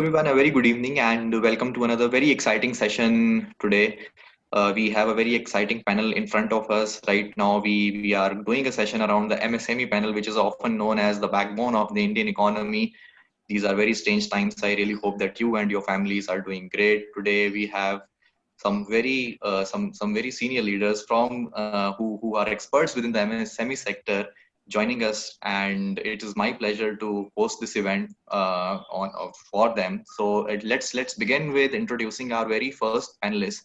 everyone, a very good evening and welcome to another very exciting session today. We have a very exciting panel in front of us right now. We are doing a session around the MSME panel, which is often known as the backbone of the Indian economy. These are very strange times. I really hope that you and your families are doing great. Today we have some very senior leaders from who are experts within the MSME sector joining us, and it is my pleasure to host this event for them. So let's begin with introducing our very first panelist,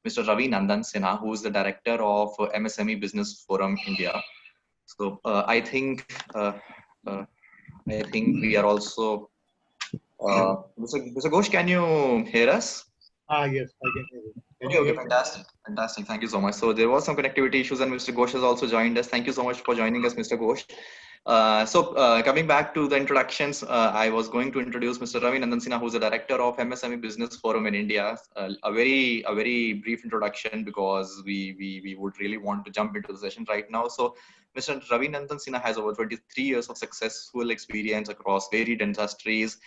Mr. Ravi Nandan Sinha, who is the director of MSME Business Forum India. So uh, I think we are also Mr. Ghosh, can you hear us? Yes, I can hear you. Can Okay, you okay, hear me? fantastic. Fantastic. Thank you so much. So there was some connectivity issues and Mr. Ghosh has also joined us. Thank you so much for joining us, Mr. Ghosh. Coming back to the introductions, I was going to introduce Mr. Ravi Nandan Sinha, who's the director of MSME Business Forum in India. A very brief introduction because we would really want to jump into the session right now. So Mr. Ravi Nandan Sinha has over 23 years of successful experience across varied industries,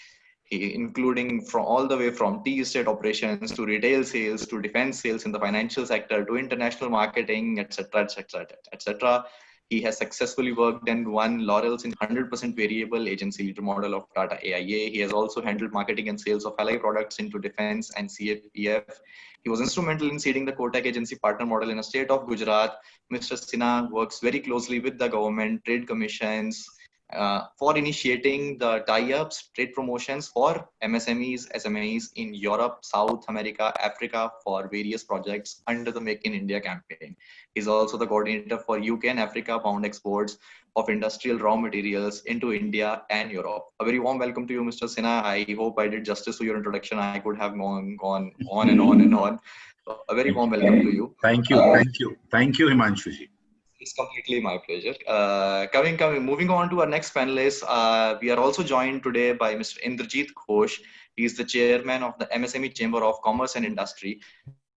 including from all the way from tea estate operations to retail sales to defense sales in the financial sector to international marketing, etc., etc., etc. He has successfully worked and won laurels in 100% variable agency leader model of Tata AIA. He has also handled marketing and sales of allied products into defense and CAPF. He was instrumental in seeding the Kotak agency partner model in the state of Gujarat. Mr. Sinha works very closely with the government, trade commissions, for initiating the tie-ups, trade promotions for MSMEs, SMEs in Europe, South America, Africa for various projects under the Make in India campaign. He's also the coordinator for UK and Africa bound exports of industrial raw materials into India and Europe. A very warm welcome to you, Mr. Sinha. I hope I did justice to your introduction. I could have gone on and on and on. So a very warm welcome to you. Thank you. Thank you. Thank you, Himanshuji. It's completely my pleasure. Moving on to our next panelist, we are also joined today by Mr. Indrajit Ghosh. He is the chairman of the MSME Chamber of Commerce and Industry.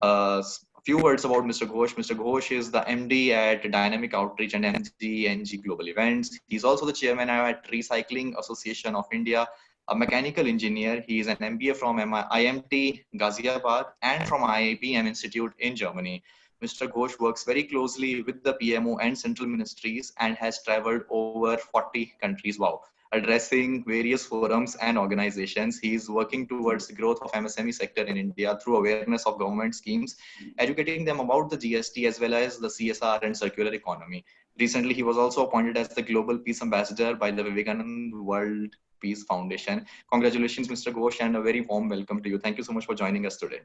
A few words about Mr. Ghosh. Mr. Ghosh is the MD at Dynamic Outreach and NG Global Events. He's also the chairman at Recycling Association of India, a mechanical engineer. He is an MBA from IMT Ghaziabad and from IIPM Institute in Germany. Mr. Ghosh works very closely with the PMO and central ministries and has traveled over 40 countries. Wow. Addressing various forums and organizations. He is working towards the growth of MSME sector in India through awareness of government schemes, educating them about the GST as well as the CSR and circular economy. Recently, he was also appointed as the Global Peace Ambassador by the Vivekanand World Peace Foundation. Congratulations, Mr. Ghosh, and a very warm welcome to you. Thank you so much for joining us today.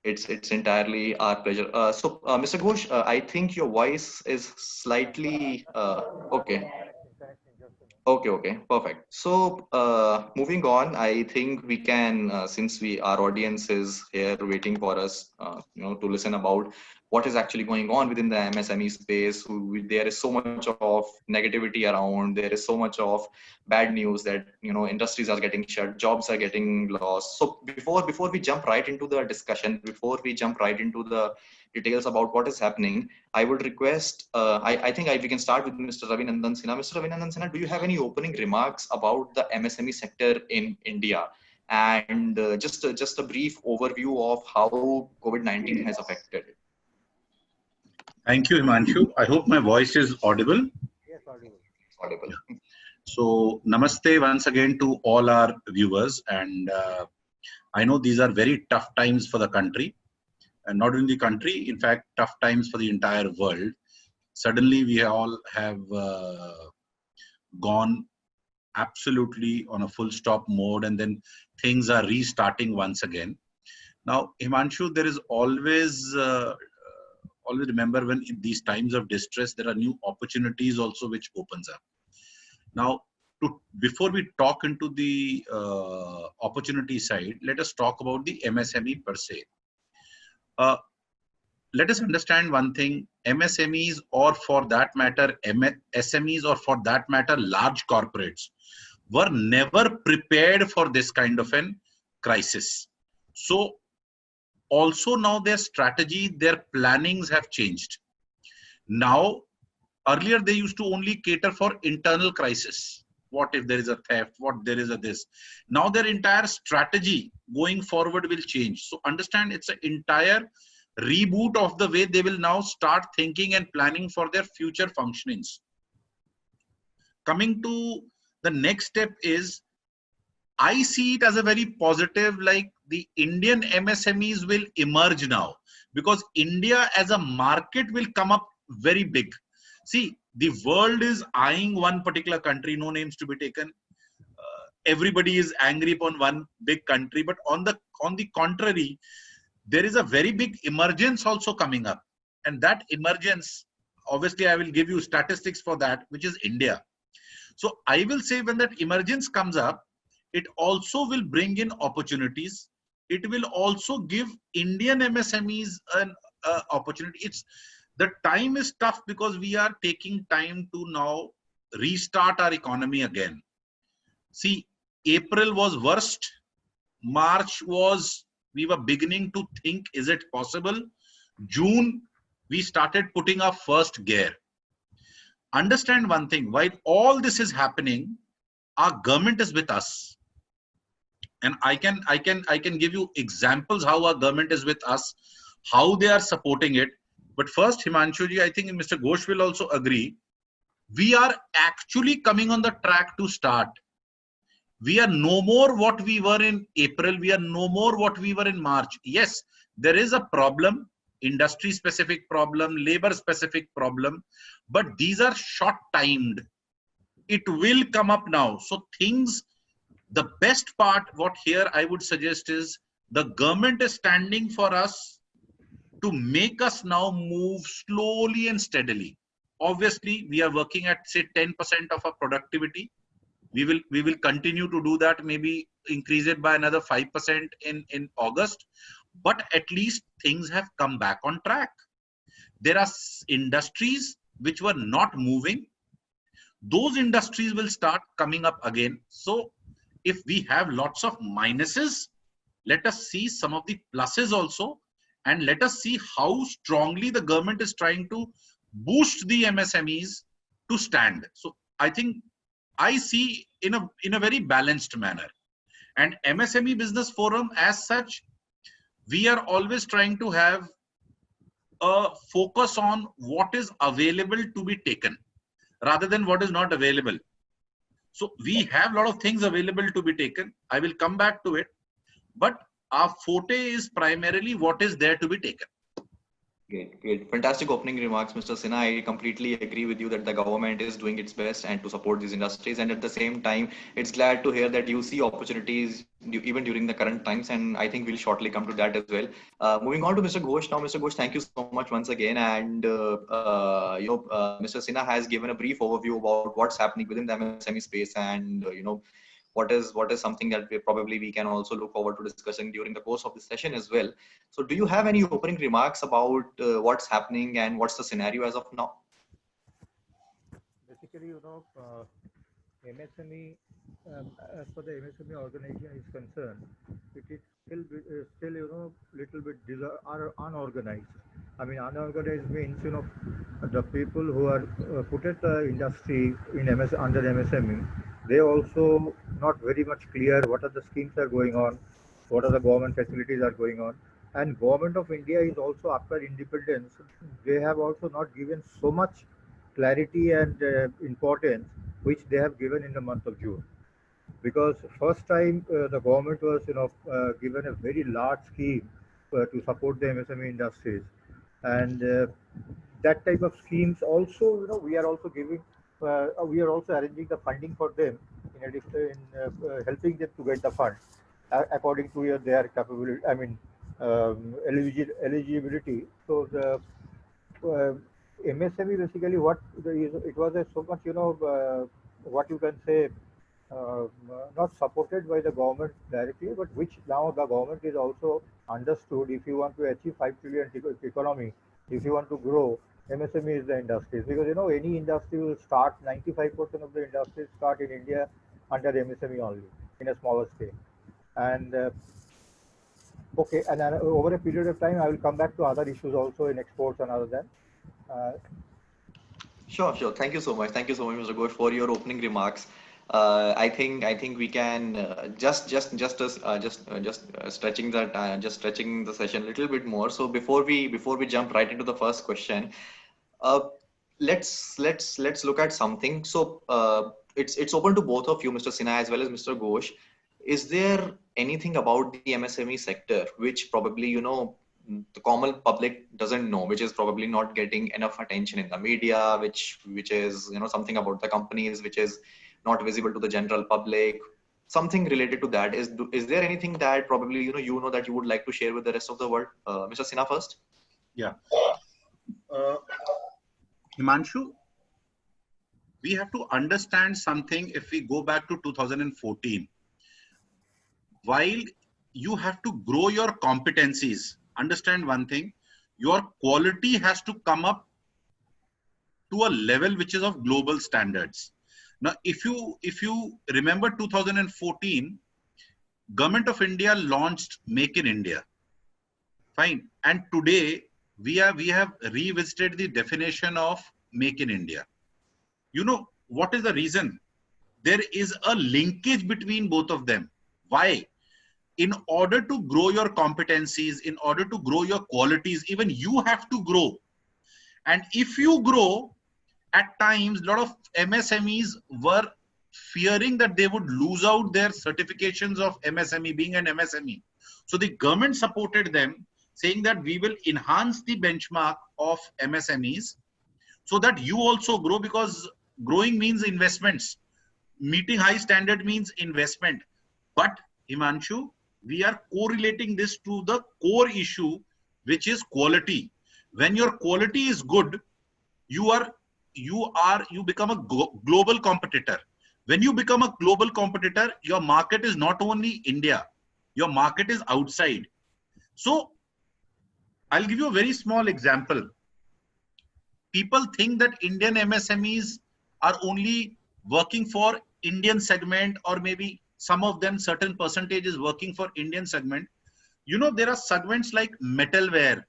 It's entirely our pleasure. Mr. Ghosh, I think your voice is slightly okay. Okay, perfect. So, moving on, I think we can, since our audience is here waiting for us, to listen about what is actually going on within the MSME space. There is so much of negativity around. There is so much of bad news that industries are getting shut, jobs are getting lost. So before we jump right into the discussion, before we jump right into the details about what is happening, I would request, I think we can start with Mr. Ravi Nandan Sinha. Mr. Ravi Nandan Sinha, do you have any opening remarks about the MSME sector in India? And just a brief overview of how COVID-19 has affected it. Thank you, Himanshu. I hope my voice is audible. Yes, audible. Yeah. So, namaste once again to all our viewers. And I know these are very tough times for the country. And not only the country, in fact, tough times for the entire world. Suddenly, we all have gone absolutely on a full stop mode, and then things are restarting once again. Now, Himanshu, there is always remember, when in these times of distress, there are new opportunities also which opens up. Now, before we talk into the opportunity side, let us talk about the MSME per se. Let us understand one thing: MSMEs, or for that matter SMEs, or for that matter large corporates, were never prepared for this kind of an crisis. So also now their strategy, their plannings have changed. Now, earlier they used to only cater for internal crisis. what if there is a theft, what there is a this. Now their entire strategy going forward will change. So understand, it's an entire reboot of the way they will now start thinking and planning for their future functionings. Coming to the next step is, I see it as a very positive, like the Indian MSMEs will emerge now, because India as a market will come up very big. See, the world is eyeing one particular country, no names to be taken. Everybody is angry upon one big country, but on the contrary, there is a very big emergence also coming up. And that emergence, obviously I will give you statistics for that, which is India. So I will say when that emergence comes up, it also will bring in opportunities. It will also give Indian MSMEs an opportunity. The time is tough because we are taking time to now restart our economy again. See, April was worst. March was, we were beginning to think, is it possible? June, we started putting our first gear. Understand one thing, while all this is happening, our government is with us. And I can give you examples how our government is with us, how they are supporting it. But first, Himanshu ji, I think Mr. Ghosh will also agree, we are actually coming on the track to start. We are no more what we were in April. We are no more what we were in March. Yes, there is a problem, industry specific problem, labor specific problem, but these are short timed. It will come up now. So things, the best part, what here I would suggest is, the government is standing for us to make us now move slowly and steadily. Obviously, we are working at say 10% of our productivity. We will continue to do that, maybe increase it by another 5% in August. But at least things have come back on track. There are industries which were not moving. Those industries will start coming up again. So if we have lots of minuses, let us see some of the pluses also, and let us see how strongly the government is trying to boost the MSMEs to stand. So I think I see in a very balanced manner. And MSME Business Forum as such, we are always trying to have a focus on what is available to be taken rather than what is not available. So we have a lot of things available to be taken. I will come back to it, but our forte is primarily what is there to be taken. Great. Fantastic opening remarks, Mr. Sinha. I completely agree with you that the government is doing its best and to support these industries. And at the same time, it's glad to hear that you see opportunities even during the current times. And I think we'll shortly come to that as well. Moving on to Mr. Ghosh now. Mr. Ghosh, thank you so much once again. And Mr. Sinha has given a brief overview about what's happening within the MSME space, and what is something that we can also look forward to discussing during the course of this session as well. So do you have any opening remarks about what's happening and what's the scenario as of now? Basically, MSME, as far the MSME organization is concerned, it is still little bit unorganized. I mean, unorganized means, the people who are put at the industry in under MSME, they also not very much clear what are the schemes are going on, what are the government facilities are going on. And Government of India is also, after independence, they have also not given so much clarity and importance which they have given in the month of June. Because first time the government was given a very large scheme to support the MSME industries, and that type of schemes also, we are also giving, we are also arranging the funding for them in addition, helping them to get the fund according to their capability, I mean eligibility. So the MSME basically it was so much, what you can say, not supported by the government directly, but which now the government is also understood. If you want to achieve 5 trillion economy, if you want to grow, MSME is the industries, because any industry will start, 95% of the industries start in India under MSME only, in a smaller scale. And okay, and over a period of time, I will come back to other issues also in exports and other than. Sure. Thank you so much. Thank you so much, Mr. Ghosh, for your opening remarks. I think we can just stretching the session a little bit more. So before we jump right into the first question, uh, let's look at something. So it's open to both of you, Mr. Sinha as well as Mr. Ghosh. Is there anything about the MSME sector which probably the common public doesn't know, which is probably not getting enough attention in the media, which is something about the companies which is not visible to the general public? Something related to that. Is there anything that probably that you would like to share with the rest of the world? Mr. Sinha first. Yeah. Himanshu, we have to understand something. If we go back to 2014, while you have to grow your competencies, understand one thing, your quality has to come up to a level which is of global standards. Now, if you remember 2014, Government of India launched Make in India. Fine. And today we have revisited the definition of Make in India. You know what is the reason? There is a linkage between both of them. Why? In order to grow your competencies, in order to grow your qualities, even you have to grow. And if you grow, at times, a lot of MSMEs were fearing that they would lose out their certifications of MSME, being an MSME. So the government supported them, saying that we will enhance the benchmark of MSMEs so that you also grow, because growing means investments. Meeting high standard means investment. But Himanshu, we are correlating this to the core issue, which is quality. When your quality is good, you become a global competitor. When you become a global competitor, your market is not only India, your market is outside. So I'll give you a very small example. People think that Indian MSMEs are only working for Indian segment, or maybe some of them, certain percentage is working for Indian segment. You know, there are segments like metalware.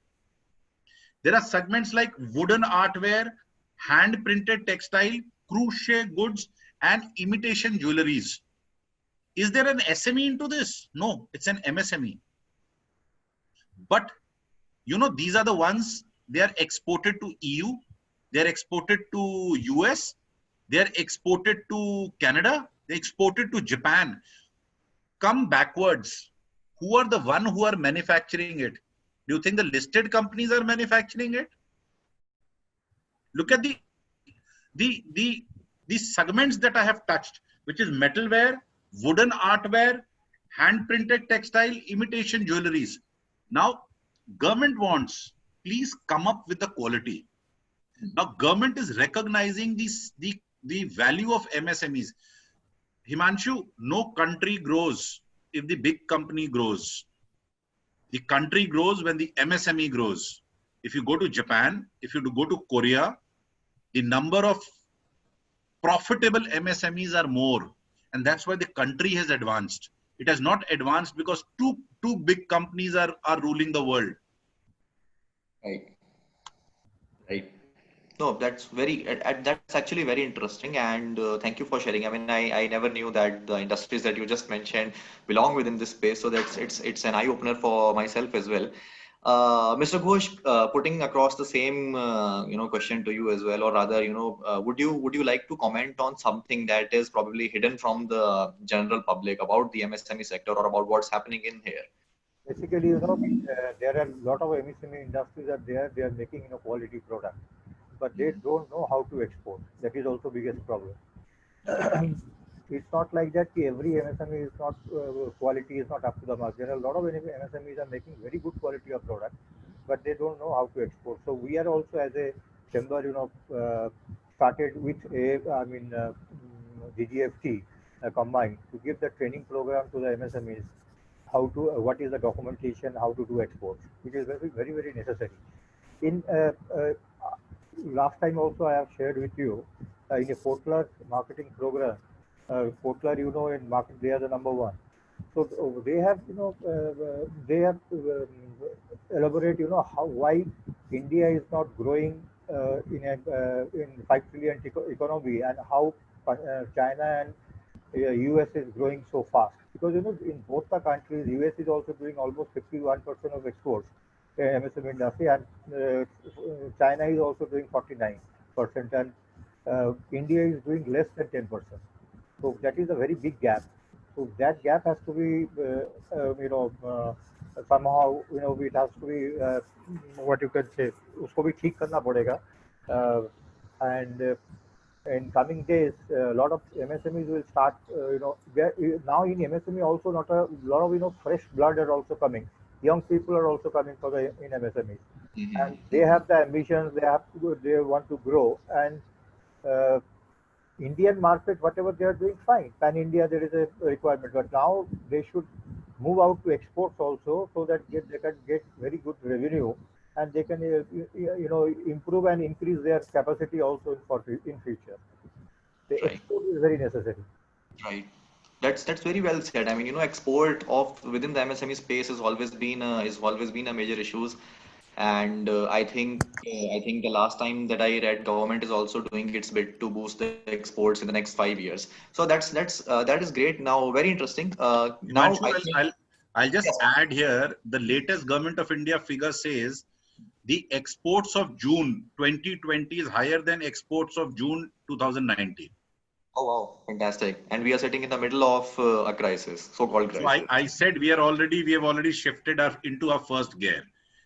There are segments like wooden artware, hand printed textile, crochet goods, and imitation jewelries. Is there an SME into this? No, it's an MSME. But you know, these are the ones, they are exported to EU, they are exported to US, they are exported to Canada, they exported to Japan. Come backwards. Who are the one who are manufacturing it? Do you think the listed companies are manufacturing it? Look at the segments that I have touched, which is metalware, wooden artware, hand printed textile, imitation jewelries. Now, government wants, please come up with the quality. Now, government is recognizing the value of MSMEs. Himanshu, no country grows if the big company grows. The country grows when the MSME grows. If you go to Japan, if you go to Korea, the number of profitable MSMEs are more. And that's why the country has advanced. It has not advanced because two big companies are ruling the world. Right. Right. No, that's actually very interesting, and thank you for sharing. I mean, I never knew that the industries that you just mentioned belong within this space, so that's it's an eye opener for myself as well. Mr. Ghosh, putting across the same question to you as well, or rather, would you like to comment on something that is probably hidden from the general public about the MSME sector or about what's happening in here? Basically, there are a lot of MSME industries are there. They are making quality product, but they don't know how to export. That is also biggest problem. It's not like that. Every MSME is not quality is not up to the mark. There are a lot of MSMEs are making very good quality of product, but they don't know how to export. So we are also as a chamber, started with DGFT combined to give the training program to the MSMEs, how to what is the documentation, how to do exports, which is very very very necessary. In last time also I have shared with you in a Portler marketing program. Portler, in market they are the number one. So they have they have elaborate how why India is not growing in 5 trillion economy, and how China and US is growing so fast, because in both the countries, US is also doing almost 51% of exports, MSME industry, and China is also doing 49%, and India is doing less than 10%. So that is a very big gap. So that gap has to be, somehow, it has to be, what you can say, उसको भी ठीक करना पड़ेगा. And in coming days, a lot of MSMEs will start, now in MSME also not a lot of, fresh blood are also coming. Young people are also coming for the in MSMEs, and they have the ambitions. They want to grow, and uh, Indian market, whatever they are doing, fine. Pan India, there is a requirement, but now they should move out to exports also, so that they can get very good revenue, and they can improve and increase their capacity also in future. The Right. export is very necessary. Right. That's very well said. I mean, export of within the MSME space has always been a major issues. And I think the last time that I read, government is also doing its bit to boost the exports in the next 5 years. So that is great. Now, very interesting. Now Himanshu, I think I'll just yes. add here, the latest Government of India figure says the exports of June 2020 is higher than exports of June 2019. Oh wow, fantastic. And we are sitting in the middle of a crisis, so-called So crisis. I said we have already shifted into our first gear.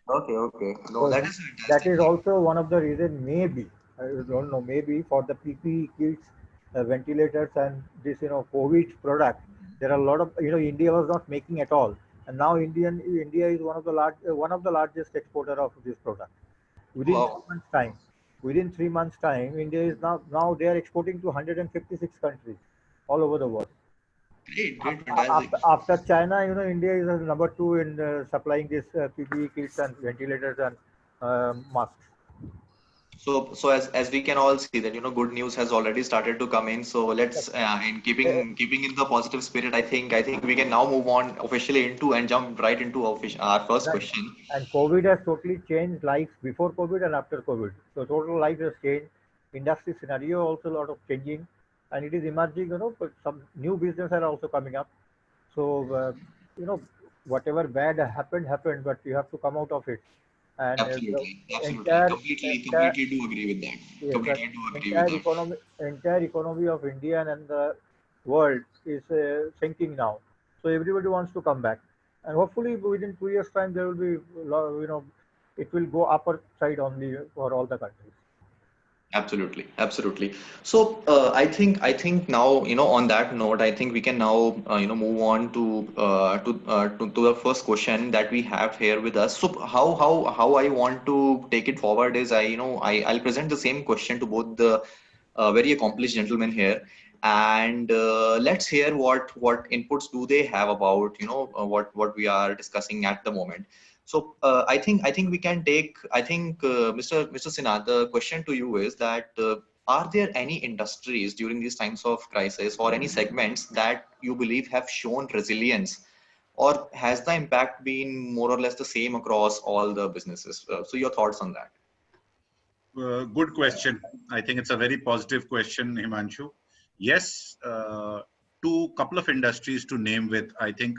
Okay, okay. No, So that is that fantastic. is also one of the reason, maybe, I don't know, maybe for the PPE kits, ventilators, and this COVID product. There are a lot of, India was not making at all, and now India is one of the largest exporter of this product. Within Wow. 3 months time, India is now they are exporting to 156 countries all over the world. Great, great, fantastic. After China, India is number two in supplying this PPE kits and ventilators and masks. So as we can all see that good news has already started to come in. So let's in Uh, keeping in the positive spirit, I think we can now move on officially into and jump right into our first Right. question. And COVID has totally changed life before COVID and after COVID. So total life has changed. Industry scenario also a lot of changing, and it is emerging. But some new business are also coming up. So you know, whatever bad happened, but you have to come out of it. And the Absolutely, absolutely, entire entire completely do agree with that. yes, and Completely do agree with that. entire economy of India and the world is sinking now. So everybody wants to come back, and hopefully within 2 years' time there will be, it will go upper side only for all the countries. Absolutely, absolutely. So I think now on that note, I think we can now move on to the first question that we have here with us. So how I want to take it forward is I'll present the same question to both the very accomplished gentlemen here, and let's hear what inputs do they have about what we are discussing at the moment. So I think we can take. I think Mr. Sinha, the question to you is that are there any industries during these times of crisis or any segments that you believe have shown resilience, or has the impact been more or less the same across all the businesses? So your thoughts on that? Good question. I think it's a very positive question, Himanshu. Yes, two couple of industries to name with, I think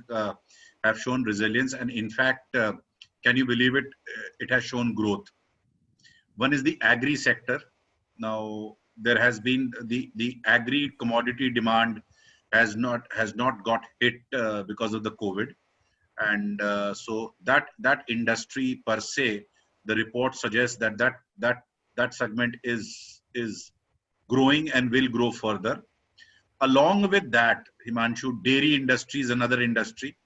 have shown resilience, and in fact, can you believe it? It has shown growth. One is the agri sector. Now there has been the agri commodity demand has not got hit because of the COVID, and so that industry per se, the report suggests that segment is growing and will grow further. Along with that, Himanshu, dairy industry is another industry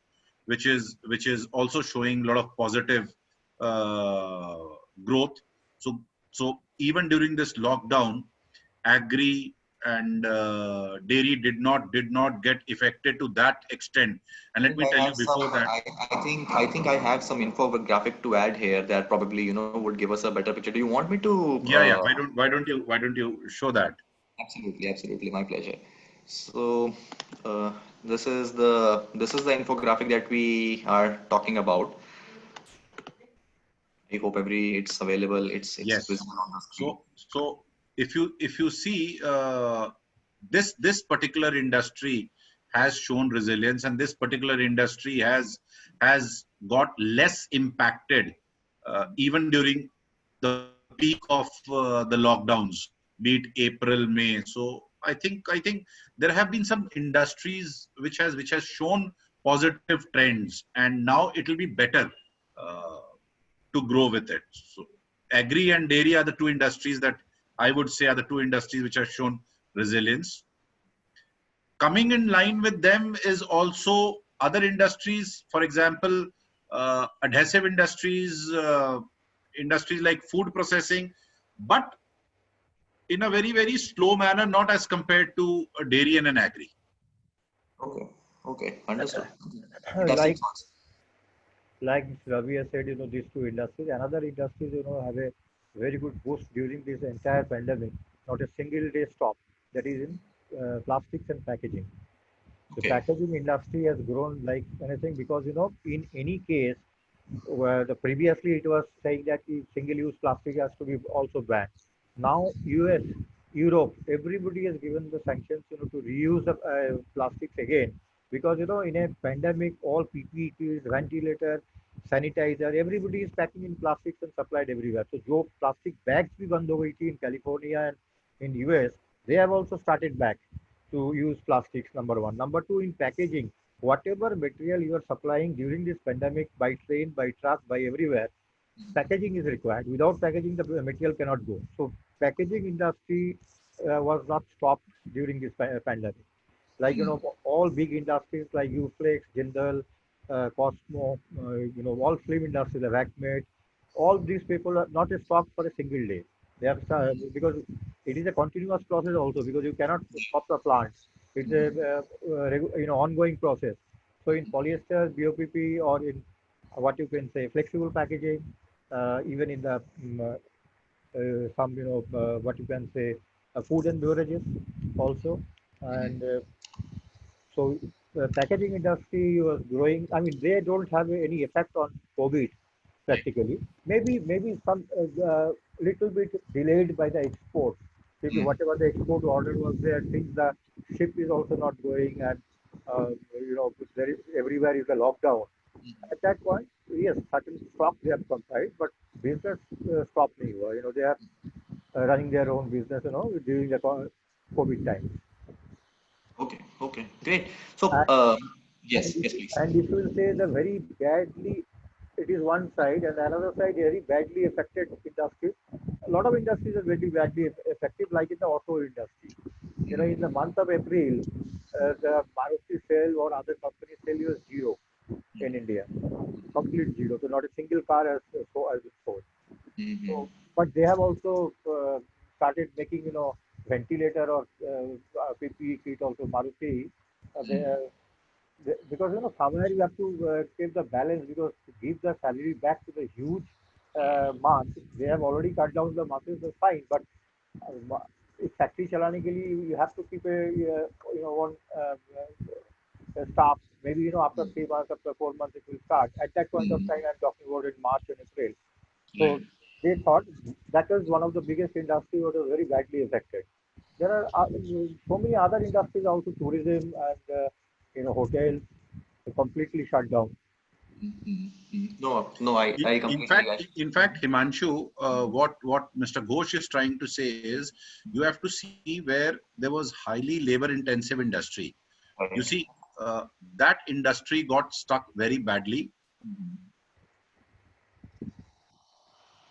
which is also showing a lot of positive uh, growth. So even during this lockdown, agri and dairy did not get affected to that extent. And I let think me I tell you have some. before that. I think I have some infographic to add here that probably would give us a better picture. Do you want me to? Yeah. Why don't you show that? Absolutely, absolutely, my pleasure. So uh, this is the infographic that we are talking about. I hope it's available. It's Yes. visible on the screen. So if you see this particular industry, has shown resilience, and this particular industry has got less impacted even during the peak of the lockdowns, be it April, May. So I think there have been some industries which has shown positive trends, and now it will be better uh, to grow with it. So agri and dairy are the two industries that I would say are the two industries which have shown resilience. Coming in line with them is also other industries, for example, adhesive industries, industries like food processing, but in a very slow manner, not as compared to a dairy and an agri. Okay. Okay. Understood. Fantastic like thoughts. like Ravi has said, these two industries, another industries, have a very good boost during this entire pandemic. Not a single day stop. That is in plastics and packaging. The Okay. packaging industry has grown like anything because in any case, where the previously it was saying that the single-use plastic has to be also banned. Now US, Europe, everybody has given the sanctions to reuse the plastics again because in a pandemic all PPE, ventilator, sanitizer, everybody is packing in plastics and supplied everywhere. So जो plastic bags भी बंद हो गई थी in California and in US, they have also started back to use plastics, number one. Number two, in packaging, whatever material you are supplying during this pandemic by train, by truck, by everywhere, packaging is required. Without packaging, the material cannot go. So packaging industry was not stopped during this pandemic. Like, all big industries like Uflex, Jindal, Cosmo, all film industries, like Acmate, all these people are not stopped for a single day. They have because it is a continuous process also because you cannot stop the plant. It's a ongoing process. So in polyester, BOPP, or in what you can say flexible packaging, even in the some what you can say food and beverages also, and so the packaging industry was growing. I mean, they don't have any effect on COVID practically. Maybe some little bit delayed by the export. Maybe Mm. whatever the export order was there, since the ship is also not going, and everywhere is a lockdown. At that point, yes, certain stocks they have supplied, but business stopped. They are running their own business, during the COVID time. Okay. Okay. Great. So, And, yes. Yes, please. and if you will say the very badly, it is one side, and another side very badly affected industries. A lot of industries are very badly affected, like in the auto industry. In the month of April, the Maruti sale or other companies sale was zero in India, complete zero. So not a single car has been sold. Mm-hmm. So, but they have also started making, ventilator or PPE kit also Maruti. Because somewhere you have to keep the balance because to give the salary back to the huge month, they have already cut down the months, that's fine. But इस factory चलाने के लिए you have to keep a one staff. Maybe after 3 months, after 4 months, it will start. At that point of time, I'm talking about in March and April. So Right. they thought that was one of the biggest industry that was very badly affected. There are so many other industries also, tourism and hotels completely shut down. No, no, I In completely fact, get. Himanshu, what Mr. Ghosh is trying to say is you have to see where there was highly labor-intensive industry. You Right. see, that industry got stuck very badly,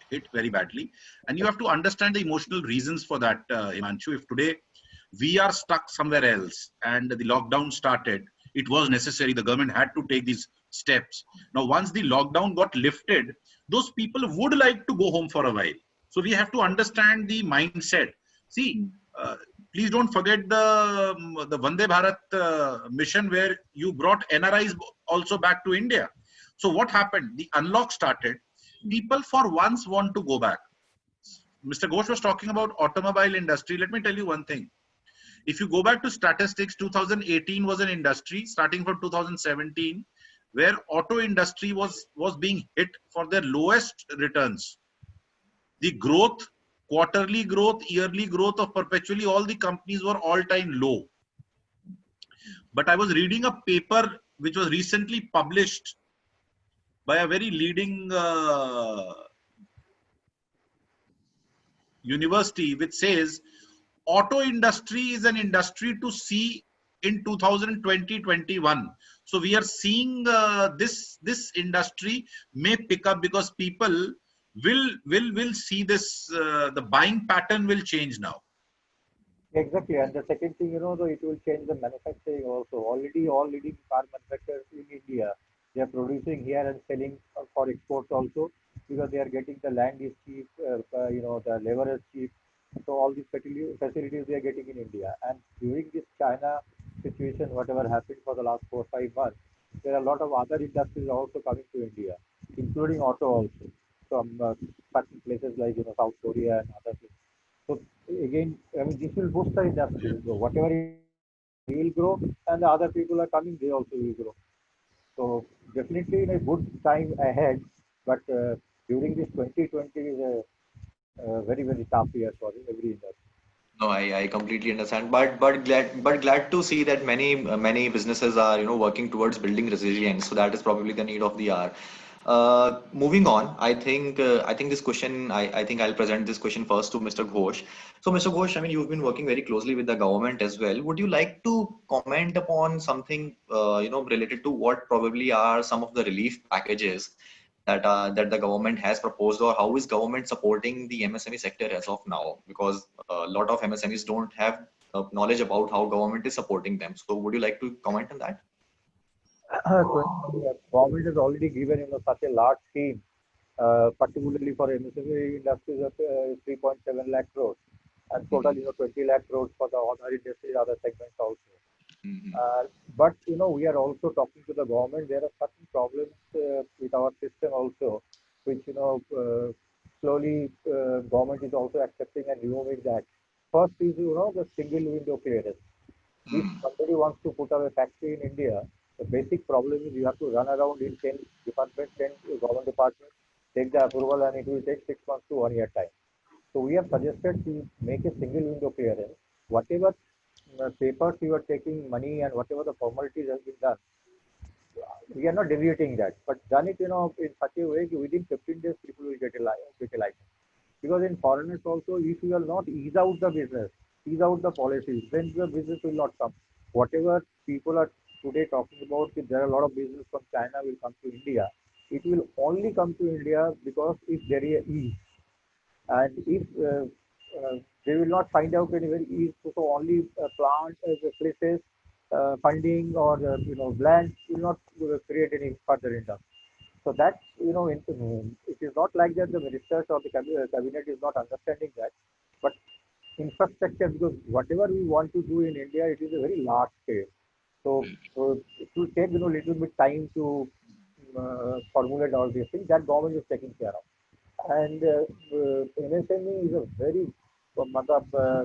hit very badly, and you have to understand the emotional reasons for that, Himanshu. If today we are stuck somewhere else and the lockdown started, it was necessary. The government had to take these steps. Now, once the lockdown got lifted, those people would like to go home for a while. So we have to understand the mindset. See, uh, please don't forget the Vande Bharat mission where you brought NRIs also back to India. So what happened? The unlock started. People for once want to go back. Mr. Ghosh was talking about automobile industry. Let me tell you one thing. If you go back to statistics, 2018 was an industry starting from 2017 where auto industry was being hit for their lowest returns. The growth, quarterly growth, yearly growth of perpetually all the companies were all-time low. But I was reading a paper which was recently published by a very leading university, which says auto industry is an industry to see in 2020-21. So we are seeing this industry may pick up because people will see this. The buying pattern will change now. Exactly, and the second thing, though it will change the manufacturing also. Already, all leading car manufacturers in India, they are producing here and selling for exports also because they are getting the land is cheap, the labor is cheap. So all these facilities they are getting in India. And during this China situation, whatever happened for the last 4 5 months, there are a lot of other industries also coming to India, including auto also from certain places like South Korea and other places. So again, I mean, this will boost the industry. So whatever he will grow, and the other people are coming, they also will grow. So definitely in a good time ahead, but during this 2020 is a very very tough year for every industry. No, I completely understand, but glad to see that many businesses are working towards building resilience. So that is probably the need of the hour. Moving on, I think this question I think I'll present this question first to Mr. Ghosh. So Mr. Ghosh, I mean you've been working very closely with the government as well. Would you like to comment upon something related to what probably are some of the relief packages that the government has proposed, or how is government supporting the MSME sector as of now? Because a lot of MSMEs don't have knowledge about how government is supporting them. So would you like to comment on that? So, government has already given such a large scheme, particularly for MSME industries of 3.7 lakh crores, and total Mhm. 20 lakh crores for the other industries, other segments also. Mhm. Uh, but we are also talking to the government. There are certain problems with our system also, which slowly government is also accepting and removing that. First is the single window clearance. If Mhm. somebody wants to put up a factory in India, the basic problem is you have to run around in 10 departments, 10 government departments, take the approval, and it will take 6 months to 1 year time. So we have suggested to make a single window clearance. Whatever papers you are taking money and whatever the formalities have been done, we are not deviating that, but done it in such a way that within 15 days people will get a license. Because in foreigners also, if you will not ease out the business, ease out the policies, then the business will not come. Whatever people are today talking about, that there are a lot of business from China will come to India. It will only come to India because if there is ease, and if they will not find out anywhere ease, so only plant places, funding or land will not create any further income. So that it is not like that the ministers or the cabinet is not understanding that, but infrastructure, because whatever we want to do in India, it is a very large scale. So it will take little bit time to formulate all these things that government is taking care of. And MSME is a very,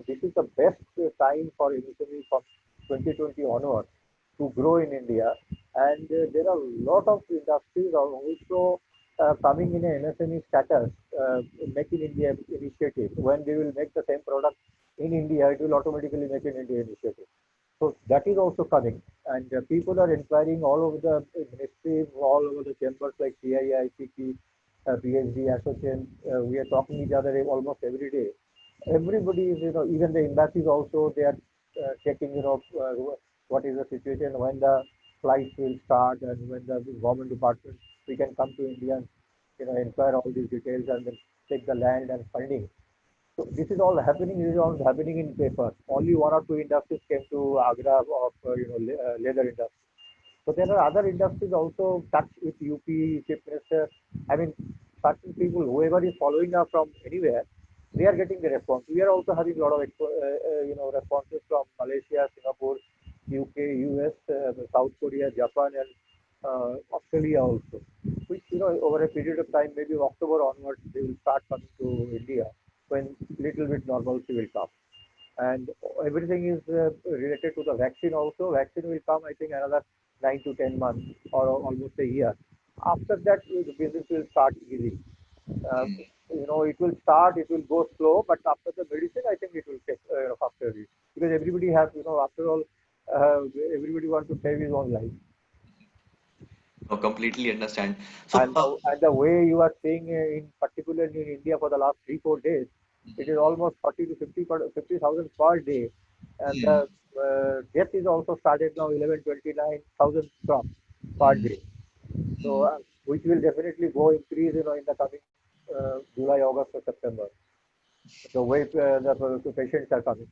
this is the best time for MSME from 2020 onwards to grow in India. And there are a lot of industries are also coming in a MSME status, Make in India initiative. When they will make the same product in India, it will automatically make an India initiative. So that is also coming, and people are inquiring all over the ministry, all over the chambers like CII, CP, PhD, association. We are talking each other almost every day. Everybody is, even the embassies also, they are checking, what is the situation, when the flights will start, and when the government department, we can come to India and, inquire all these details and then take the land and funding. So this is all happening. This is all happening in paper. Only one or two industries came to Agra of leather industry. So there are other industries also touch with UP chief minister. I mean, certain people, whoever is following up from anywhere, they are getting the response. We are also having a lot of responses from Malaysia, Singapore, UK, US, South Korea, Japan, and Australia also. Which over a period of time, maybe October onwards, they will start coming to India when little bit normalcy will come. And everything is related to the vaccine also. Vaccine will come, I think, another 9 to 10 months or almost a year. After that, the business will start easy. Uh, it will start, it will go slow, but after the medicine, I think it will take faster, because everybody has, after all, uh, everybody wants to save his own life. No, completely understand. So, And the way you are seeing in particularly in India for the last 3 4 days, it is almost 40 to 50,000 per day, and the mm, death is also started now 11 29,000 strong per mm, day. So mm. which will definitely go increase, in the coming July, August, or September. The way the patients are coming.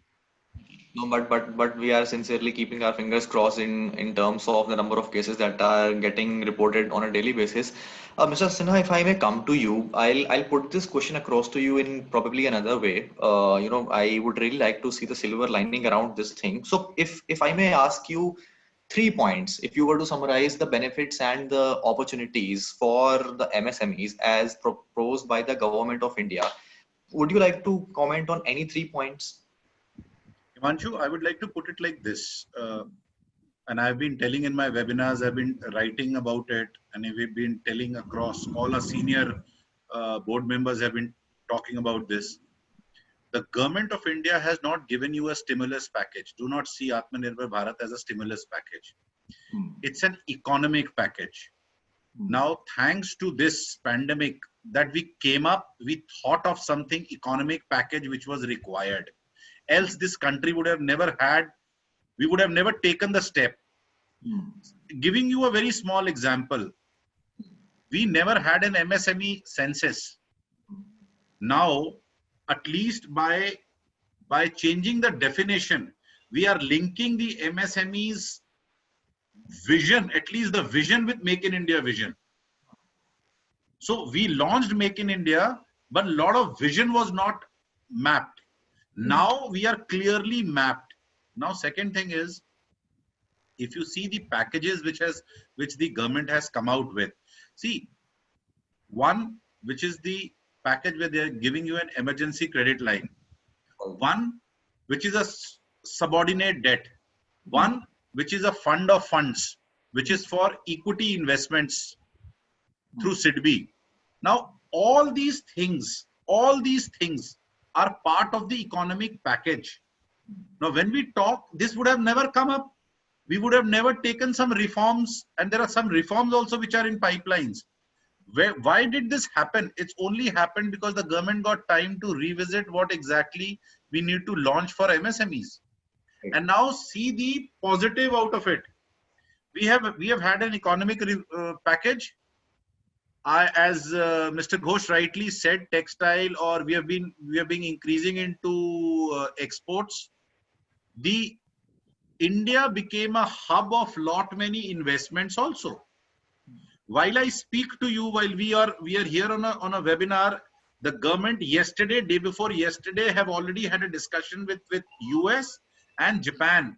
No, but we are sincerely keeping our fingers crossed in terms of the number of cases that are getting reported on a daily basis. Mr. Sinha, if I may come to you, I'll put this question across to you in probably another way. I would really like to see the silver lining around this thing. So if I may ask you 3 points, if you were to summarize the benefits and the opportunities for the MSMEs as proposed by the government of India, would you like to comment on any 3 points? Himanshu, I would like to put it like this. And I've been telling in my webinars, I've been writing about it, and we've been telling across all our senior board members have been talking about this. The government of India has not given you a stimulus package. Do not see Atmanirbhar Bharat as a stimulus package. It's an economic package. Now, thanks to this pandemic that we came up, we thought of something economic package which was required. Else this country would have never had, we would have never taken the step. Giving you a very small example, we never had an MSME census. Now, at least by changing the definition, we are linking the MSME's vision, at least the vision, with Make in India vision. So we launched Make in India, but a lot of vision was not mapped. Now we are clearly mapped. Now, second thing is, if you see the packages which the government has come out with, see, one which is the package where they are giving you an emergency credit line, one which is a subordinate debt, one which is a fund of funds, which is for equity investments through SIDBI. Now, all these things are part of the economic package. Now, when we talk, this would have never come up. We would have never taken some reforms, and there are some reforms also which are in pipelines. Why did this happen? It's only happened because the government got time to revisit what exactly we need to launch for MSMEs. And now see the positive out of it. We have had an economic package. As Mr. Ghosh rightly said, textile, or we have been increasing into exports. The India became a hub of lot many investments also. While I speak to you, while we are here on a webinar, the government yesterday, day before yesterday, have already had a discussion with US and Japan.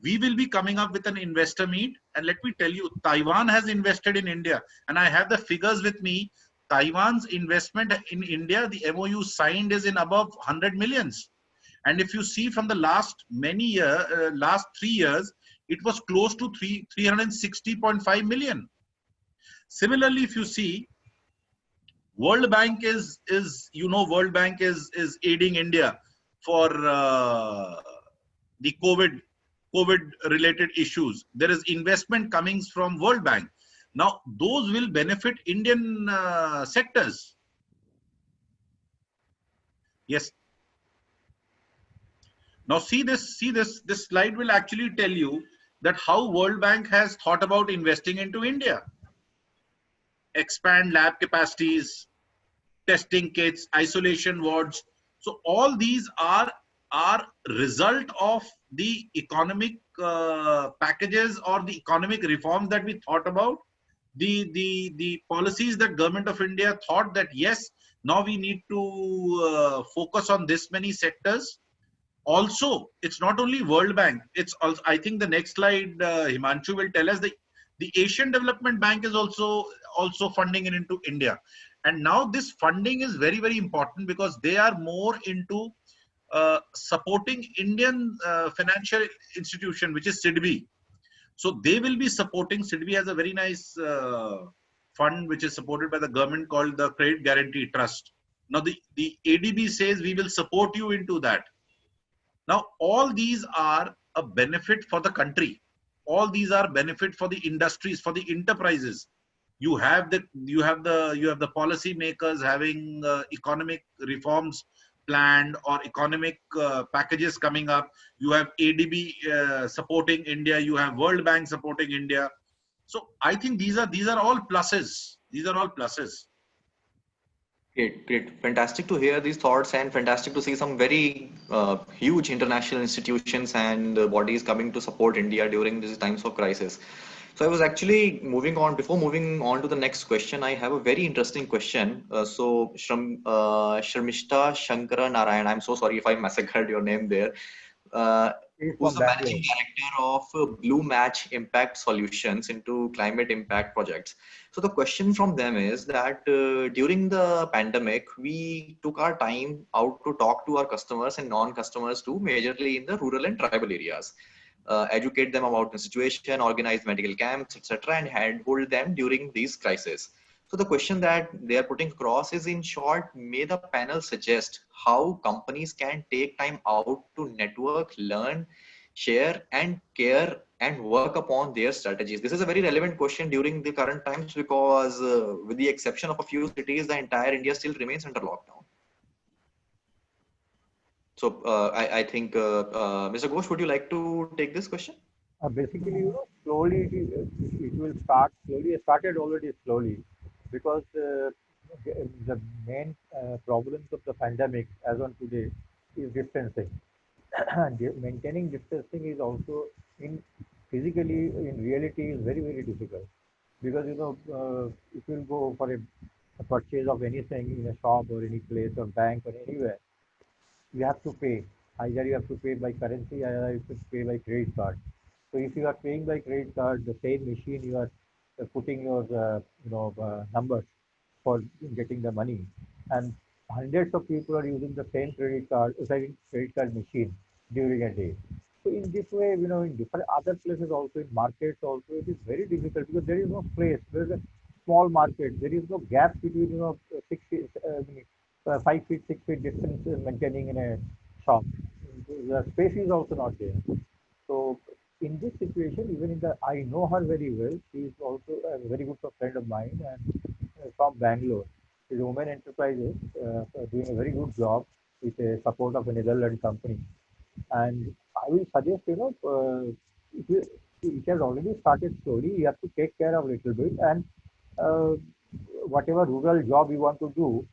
We will be coming up with an investor meet, and let me tell you, Taiwan has invested in India, and I have the figures with me. Taiwan's investment in India, the MOU signed, is in above 100 millions. And if you see from the last 3 years, it was close to 360.5 million. Similarly, if you see, World Bank is World Bank is aiding India for the COVID related issues. There is investment coming from World Bank. Now, those will benefit Indian sectors. Yes. Now, see this slide will actually tell you that how World Bank has thought about investing into India. Expand lab capacities, testing kits, isolation wards. So all these are result of the economic packages or the economic reforms that we thought about, the policies that Government of India thought that yes, now we need to focus on this many sectors. Also, it's not only World Bank, it's also, I think the next slide Himanshu will tell us, the Asian Development Bank is also funding it into India. And now this funding is very, very important because they are more into supporting Indian financial institution, which is SIDBI. So they will be supporting. SIDBI has a very nice fund which is supported by the government called the Credit Guarantee Trust. Now the ADB says we will support you into that. Now all these are a benefit for the country. All these are benefit for the industries, for the enterprises. You have the policy makers having economic reforms planned or economic packages coming up. You have ADB supporting India. You have World Bank supporting India. So I think these are all pluses. These are all pluses. Great, great. Fantastic to hear these thoughts and fantastic to see some very huge international institutions and bodies coming to support India during these times of crisis. So I was actually moving on, before moving on to the next question, I have a very interesting question. Sharmishta Shankara Narayan, I'm so sorry if I massacred your name there. Uh, He's who's from the managing Bangalore. director of Blue Match Impact Solutions into climate impact projects. So the question from them is that during the pandemic, we took our time out to talk to our customers and non-customers too, majorly in the rural and tribal areas. Educate them about the situation, organize medical camps, etc., and handhold them during these crises. So the question that they are putting across is, in short, may the panel suggest how companies can take time out to network, learn, share, and care and work upon their strategies. This is a very relevant question during the current times because, with the exception of a few cities, the entire India still remains under lockdown. So I think, Mr. Ghosh, would you like to take this question? Basically, slowly it will start slowly. It started already slowly because the main problems of the pandemic as on today is distancing. And maintaining distancing is also in physically in reality is very difficult because if you go for a purchase of anything in a shop or any place or bank or anywhere, you have to pay. Either you have to pay by currency, either you have to pay by credit card. So if you are paying by credit card, the same machine you are putting your numbers for getting the money, and hundreds of people are using the same credit card machine during a day. So in this way, in different other places also, in markets also, it is very difficult because there is no place. There is a small market. There is no gap between 6 feet, 5 feet, 6 feet distance maintaining in a shop. The space is also not there. So in this situation, even in the I know her very well. She is also a very good friend of mine and from Bangalore. She's a woman enterprises doing a very good job with the support of a Netherlands company. And I will suggest, it, will, it has already started slowly. You have to take care of a little bit and uh, whatever rural job you want to do,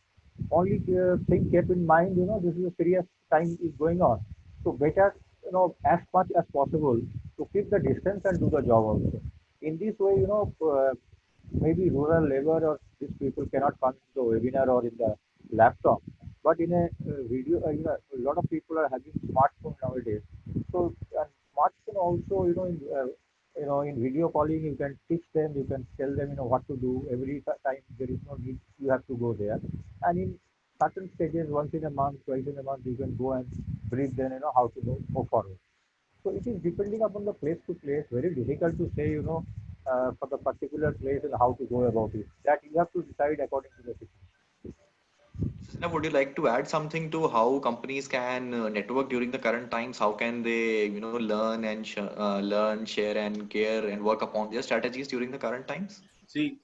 only thing keep in mind, this is a serious time is going on. So better, as much as possible to keep the distance and do the job also. In this way, maybe rural labor or these people cannot come in the webinar or in the laptop, but in a video, a lot of people are having smartphone nowadays. So smartphone also, in video calling, you can teach them, you can tell them, what to do. Every time there is no need you have to go there, and in certain stages, once in a month, twice in a month, you can go and brief them, how to go forward. So it is depending upon the place to place. Very difficult to say, for the particular place and how to go about it. That you have to decide according to the situation. Sina, would you like to add something to how companies can network during the current times? How can they, learn and learn, share, and care and work upon their strategies during the current times? See,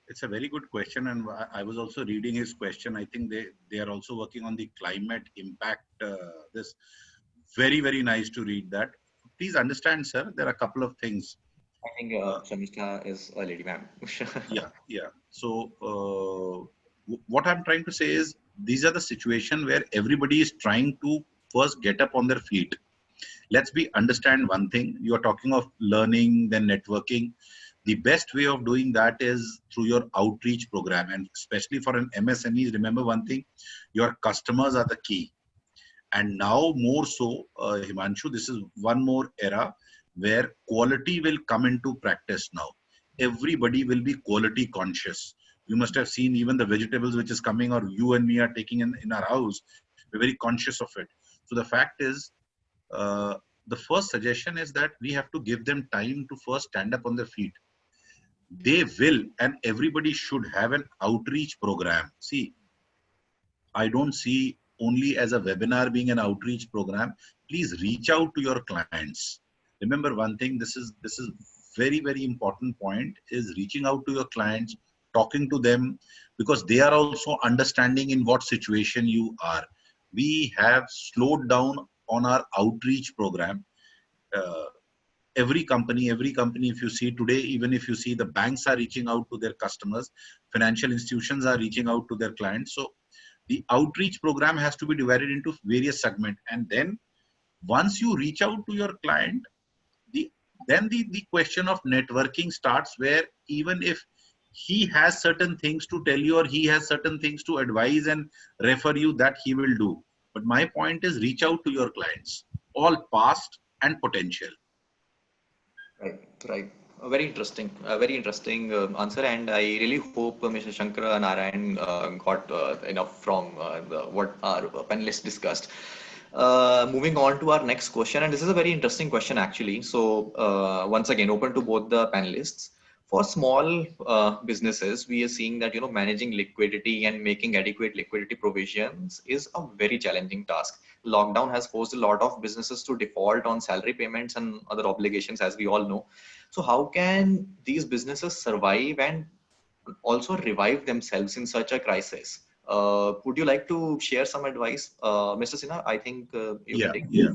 it's a very good question, and I was also reading his question. I think they are also working on the climate impact. This very nice to read that. Please understand, sir. There are a couple of things. I think Uh, Shamishta is a lady, ma'am. yeah. So what I'm trying to say is these are the situation where everybody is trying to first get up on their feet. Let's be understand one thing. You are talking of learning, then networking. The best way of doing that is through your outreach program, and especially for an MSMEs. Remember one thing: your customers are the key. And now more so, Himanshu, this is one more era where quality will come into practice now. Everybody will be quality conscious. You must have seen even the vegetables which is coming, or you and me are taking in our house. We're very conscious of it. So the fact is, uh, the first suggestion is that we have to give them time to first stand up on their feet. They will, and everybody should have an outreach program. See, I don't see only as a webinar being an outreach program. Please reach out to your clients. Remember one thing, this is very, very important point, is reaching out to your clients, talking to them, because they are also understanding in what situation you are. We have slowed down on our outreach program. Uh, every company, if you see today, even if you see, the banks are reaching out to their customers, financial institutions are reaching out to their clients. So the outreach program has to be divided into various segments. And then once you reach out to your client, the question of networking starts, where even if he has certain things to tell you or he has certain things to advise and refer you, that he will do. But my point is, reach out to your clients, all past and potential. Right, right. Very interesting answer, and I really hope Mr. Shankara Narayan got enough from what our panelists discussed. Moving on to our next question, and this is a very interesting question actually. So once again, open to both the panelists. For small businesses, we are seeing that managing liquidity and making adequate liquidity provisions is a very challenging task. Lockdown has forced a lot of businesses to default on salary payments and other obligations, as we all know. So how can these businesses survive and also revive themselves in such a crisis? Would you like to share some advice, Mr. Sinha? I think you can take it. Yeah.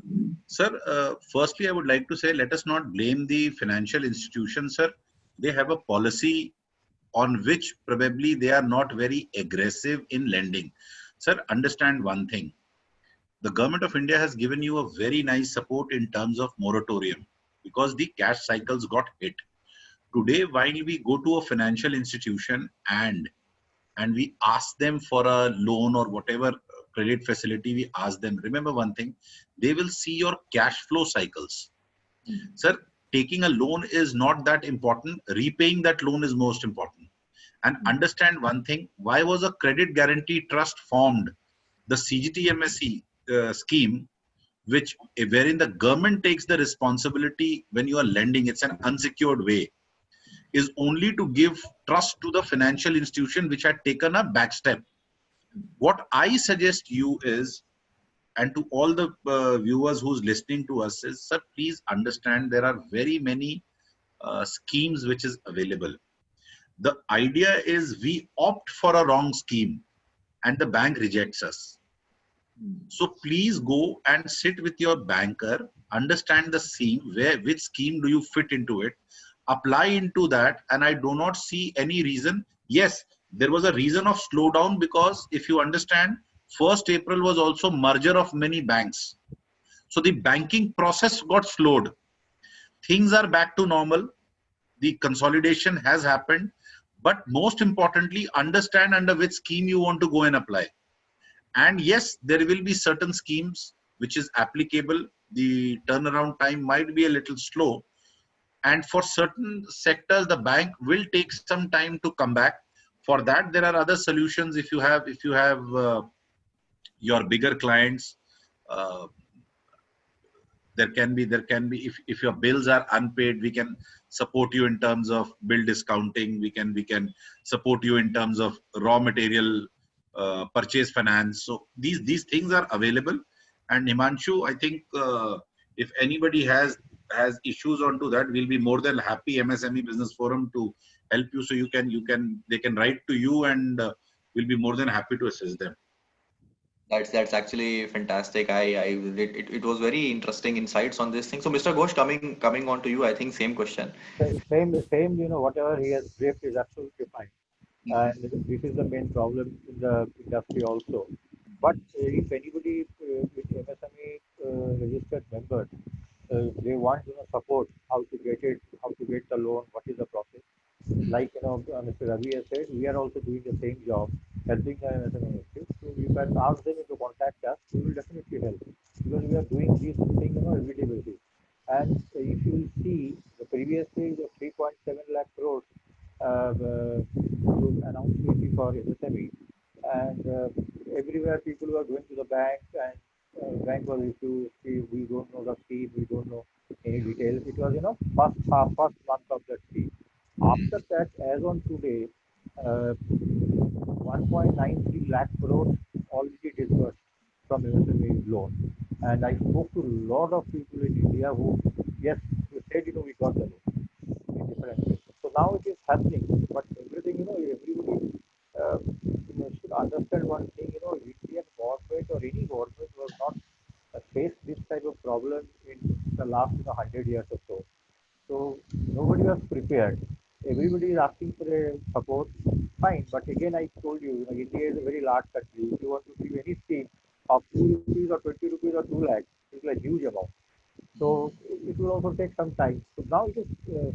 Sir, firstly, I would like to say, let us not blame the financial institutions, sir. They have a policy on which probably they are not very aggressive in lending. Sir, understand one thing. The government of India has given you a very nice support in terms of moratorium, because the cash cycles got hit. Today, while we go to a financial institution and we ask them for a loan or whatever credit facility we ask them, remember one thing, they will see your cash flow cycles. Sir, taking a loan is not that important. Repaying that loan is most important. And understand one thing, why was a credit guarantee trust formed? The CGTMSE scheme, which wherein the government takes the responsibility when you are lending, it's an unsecured way, is only to give trust to the financial institution which had taken a back step. What I suggest you is, and to all the viewers who's listening to us, is, sir, please understand there are very many schemes which is available. The idea is we opt for a wrong scheme and the bank rejects us. So please go and sit with your banker, understand the scheme, which scheme do you fit into it, apply into that, and I do not see any reason. Yes, there was a reason of slowdown, because if you understand, 1st April was also merger of many banks. So the banking process got slowed. Things are back to normal. The consolidation has happened. But most importantly, understand under which scheme you want to go and apply. And yes, there will be certain schemes which is applicable. The turnaround time might be a little slow. And for certain sectors, the bank will take some time to come back. For that, there are other solutions. If you have your bigger clients, uh, there can be, if your bills are unpaid, we can support you in terms of bill discounting. We can support you in terms of raw material purchase finance. So these things are available. And Himanshu, I think if anybody has issues onto that, we'll be more than happy, MSME Business Forum, to help you. So they can write to you, and we'll be more than happy to assist them. That's actually fantastic. It was very interesting insights on this thing. So Mr. Ghosh, coming on to you, I think same question. Same, whatever he has briefed is absolutely fine. And this is the main problem in the industry also. But if anybody with MSME registered members, they want support, how to get it, how to get the loan, what is the process. Like Mr. Ravi has said, we are also doing the same job, helping the MSME industry. So you can ask them to contact us. We will definitely help, because we are doing these things everyday basis. And if you will see, the previous day the 3.7 lakh crores announced for MSME, and everywhere people were going to the bank, and bank was issued. We don't know the scheme, we don't know any details. It was first month of that scheme. After that, as on today, 1.93 lakh crores already disbursed. from MSME loan. And I spoke to a lot of people in India who, yes, who said, we got the loan in different ways. So now it is happening, but everything, everybody should understand one thing, Indian government or any government was not faced this type of problem in the last 100 years or so. So nobody was prepared. Everybody is asking for a support. Fine, but again, I told you, India is a very large country. If you want to give any scheme of 2 rupees or 20 rupees or 2 lakhs, it's a huge amount. So it will also take some time. So now it is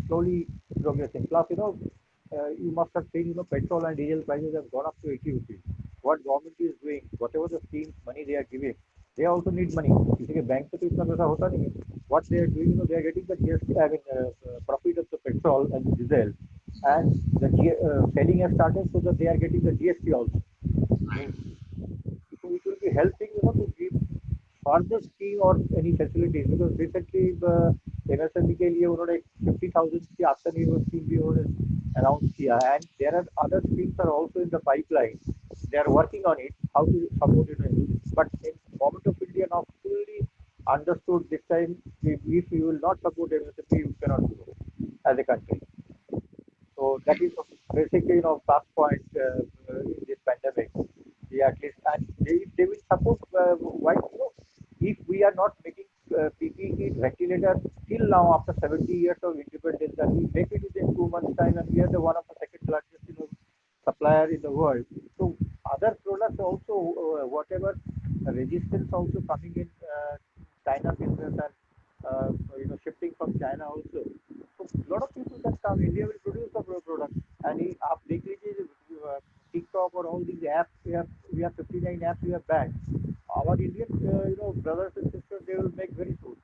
slowly progressing. Plus, you must have seen, petrol and diesel prices have gone up to 80 rupees. What government is doing, whatever the schemes, money they are giving, they also need money. किसी के bank से तो इतना पैसा होता नहीं है. What they are doing, they are getting the GST, profit of the petrol and diesel, and the selling has started so that they are getting the GST also. So it will be helping, to give further scheme or any facilities, because recently MSME के लिए उन्होंने 50,000 की आत्मनिर्भर scheme भी उन्होंने announce किया, and there are other schemes are also in the pipeline. They are working on it, how to support it. But in government of India now fully understood this time, if you will not support MSME, you cannot grow as a country. So that is basically, plus point in this pandemic. Yeah, at least, and they will support. Why? If we are not making PPE ventilators till now after 70 years of independence, and we make it within 2 months' time, and we are the one of the second largest, supplier in the world. So other products also, whatever resistance also coming in China business and shifting from China also. So a lot of people can come. India will produce the product, and आप देख लीजिए TikTok or all these apps, we have 59 apps we have banned. Our Indian brothers and sisters, they will make very soon.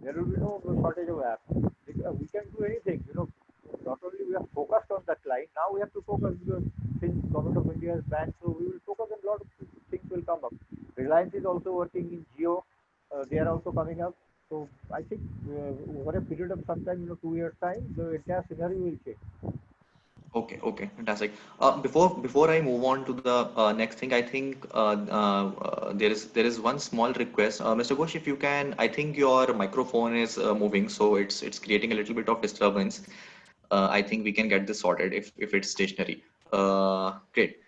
There will be no shortage of apps. We can do anything. Not only we are focused on that line. Now we have to focus, because since government of India is banned, so we will focus on a lot of things will come up. Reliance is also working in Geo. They are also coming up. So I think over a period of some time, 2 years time, the entire scenario will change. Okay, fantastic. Before I move on to the next thing, I think there is one small request, Mr. Ghosh, if you can. I think your microphone is moving, so it's creating a little bit of disturbance. I think we can get this sorted if it's stationary. Great,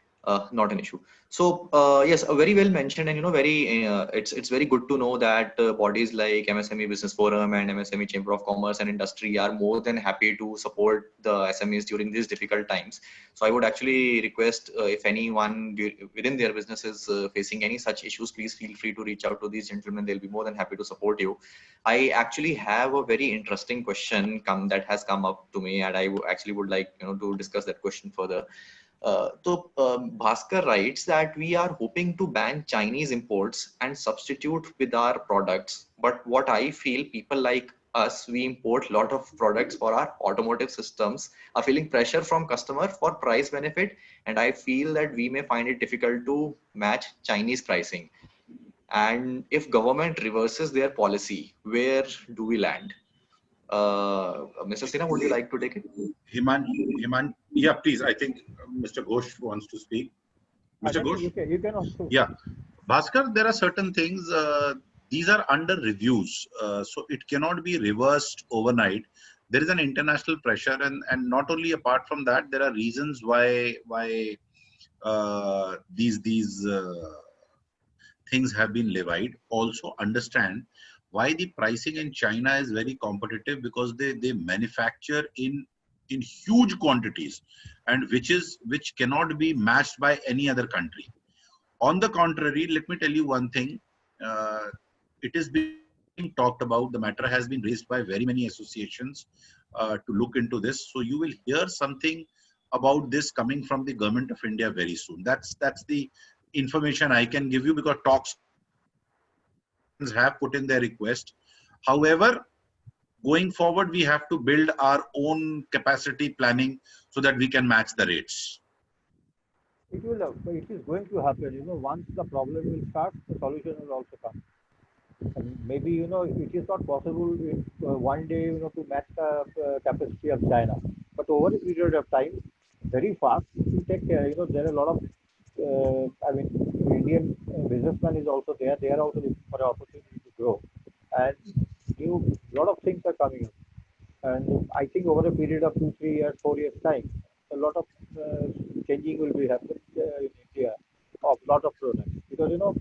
not an issue. So yes, very well mentioned, and very it's very good to know that bodies like MSME Business Forum and MSME Chamber of Commerce and Industry are more than happy to support the SMEs during these difficult times. So I would actually request if anyone within their business is facing any such issues, please feel free to reach out to these gentlemen. They'll be more than happy to support you. I actually have a very interesting question that has come up to me, and I actually would like to discuss that question further. Bhaskar writes that we are hoping to ban Chinese imports and substitute with our products. But what I feel, people like us, we import a lot of products for our automotive systems, are feeling pressure from customer for price benefit, and I feel that we may find it difficult to match Chinese pricing. And if government reverses their policy, where do we land? Mr. Sinha, would you like to take it? Himan, yeah, please. I think Mr. Ghosh wants to speak. Mr. Ghosh? You can also. Yeah. Bhaskar, there are certain things, these are under reviews. So it cannot be reversed overnight. There is an international pressure, and not only apart from that, there are reasons why these things have been levied. Also understand why the pricing in China is very competitive, because they manufacture in huge quantities, and which cannot be matched by any other country. On the contrary, let me tell you one thing. It is being talked about. The matter has been raised by very many associations to look into this. So you will hear something about this coming from the government of India very soon. That's the information I can give you, because talks have put in their request. However, going forward, we have to build our own capacity planning so that we can match the rates. It is going to happen. Once the problem will start, the solution will also come. And maybe it is not possible in one day to match the capacity of China, but over a period of time, very fast, it will take care. There are a lot of Indian businessman is also there. They are also looking for an opportunity to grow, and new lot of things are coming up. And I think over a period of 2, 3 years, 4 years time, a lot of uh, changing will be happening in India of lot of products because uh,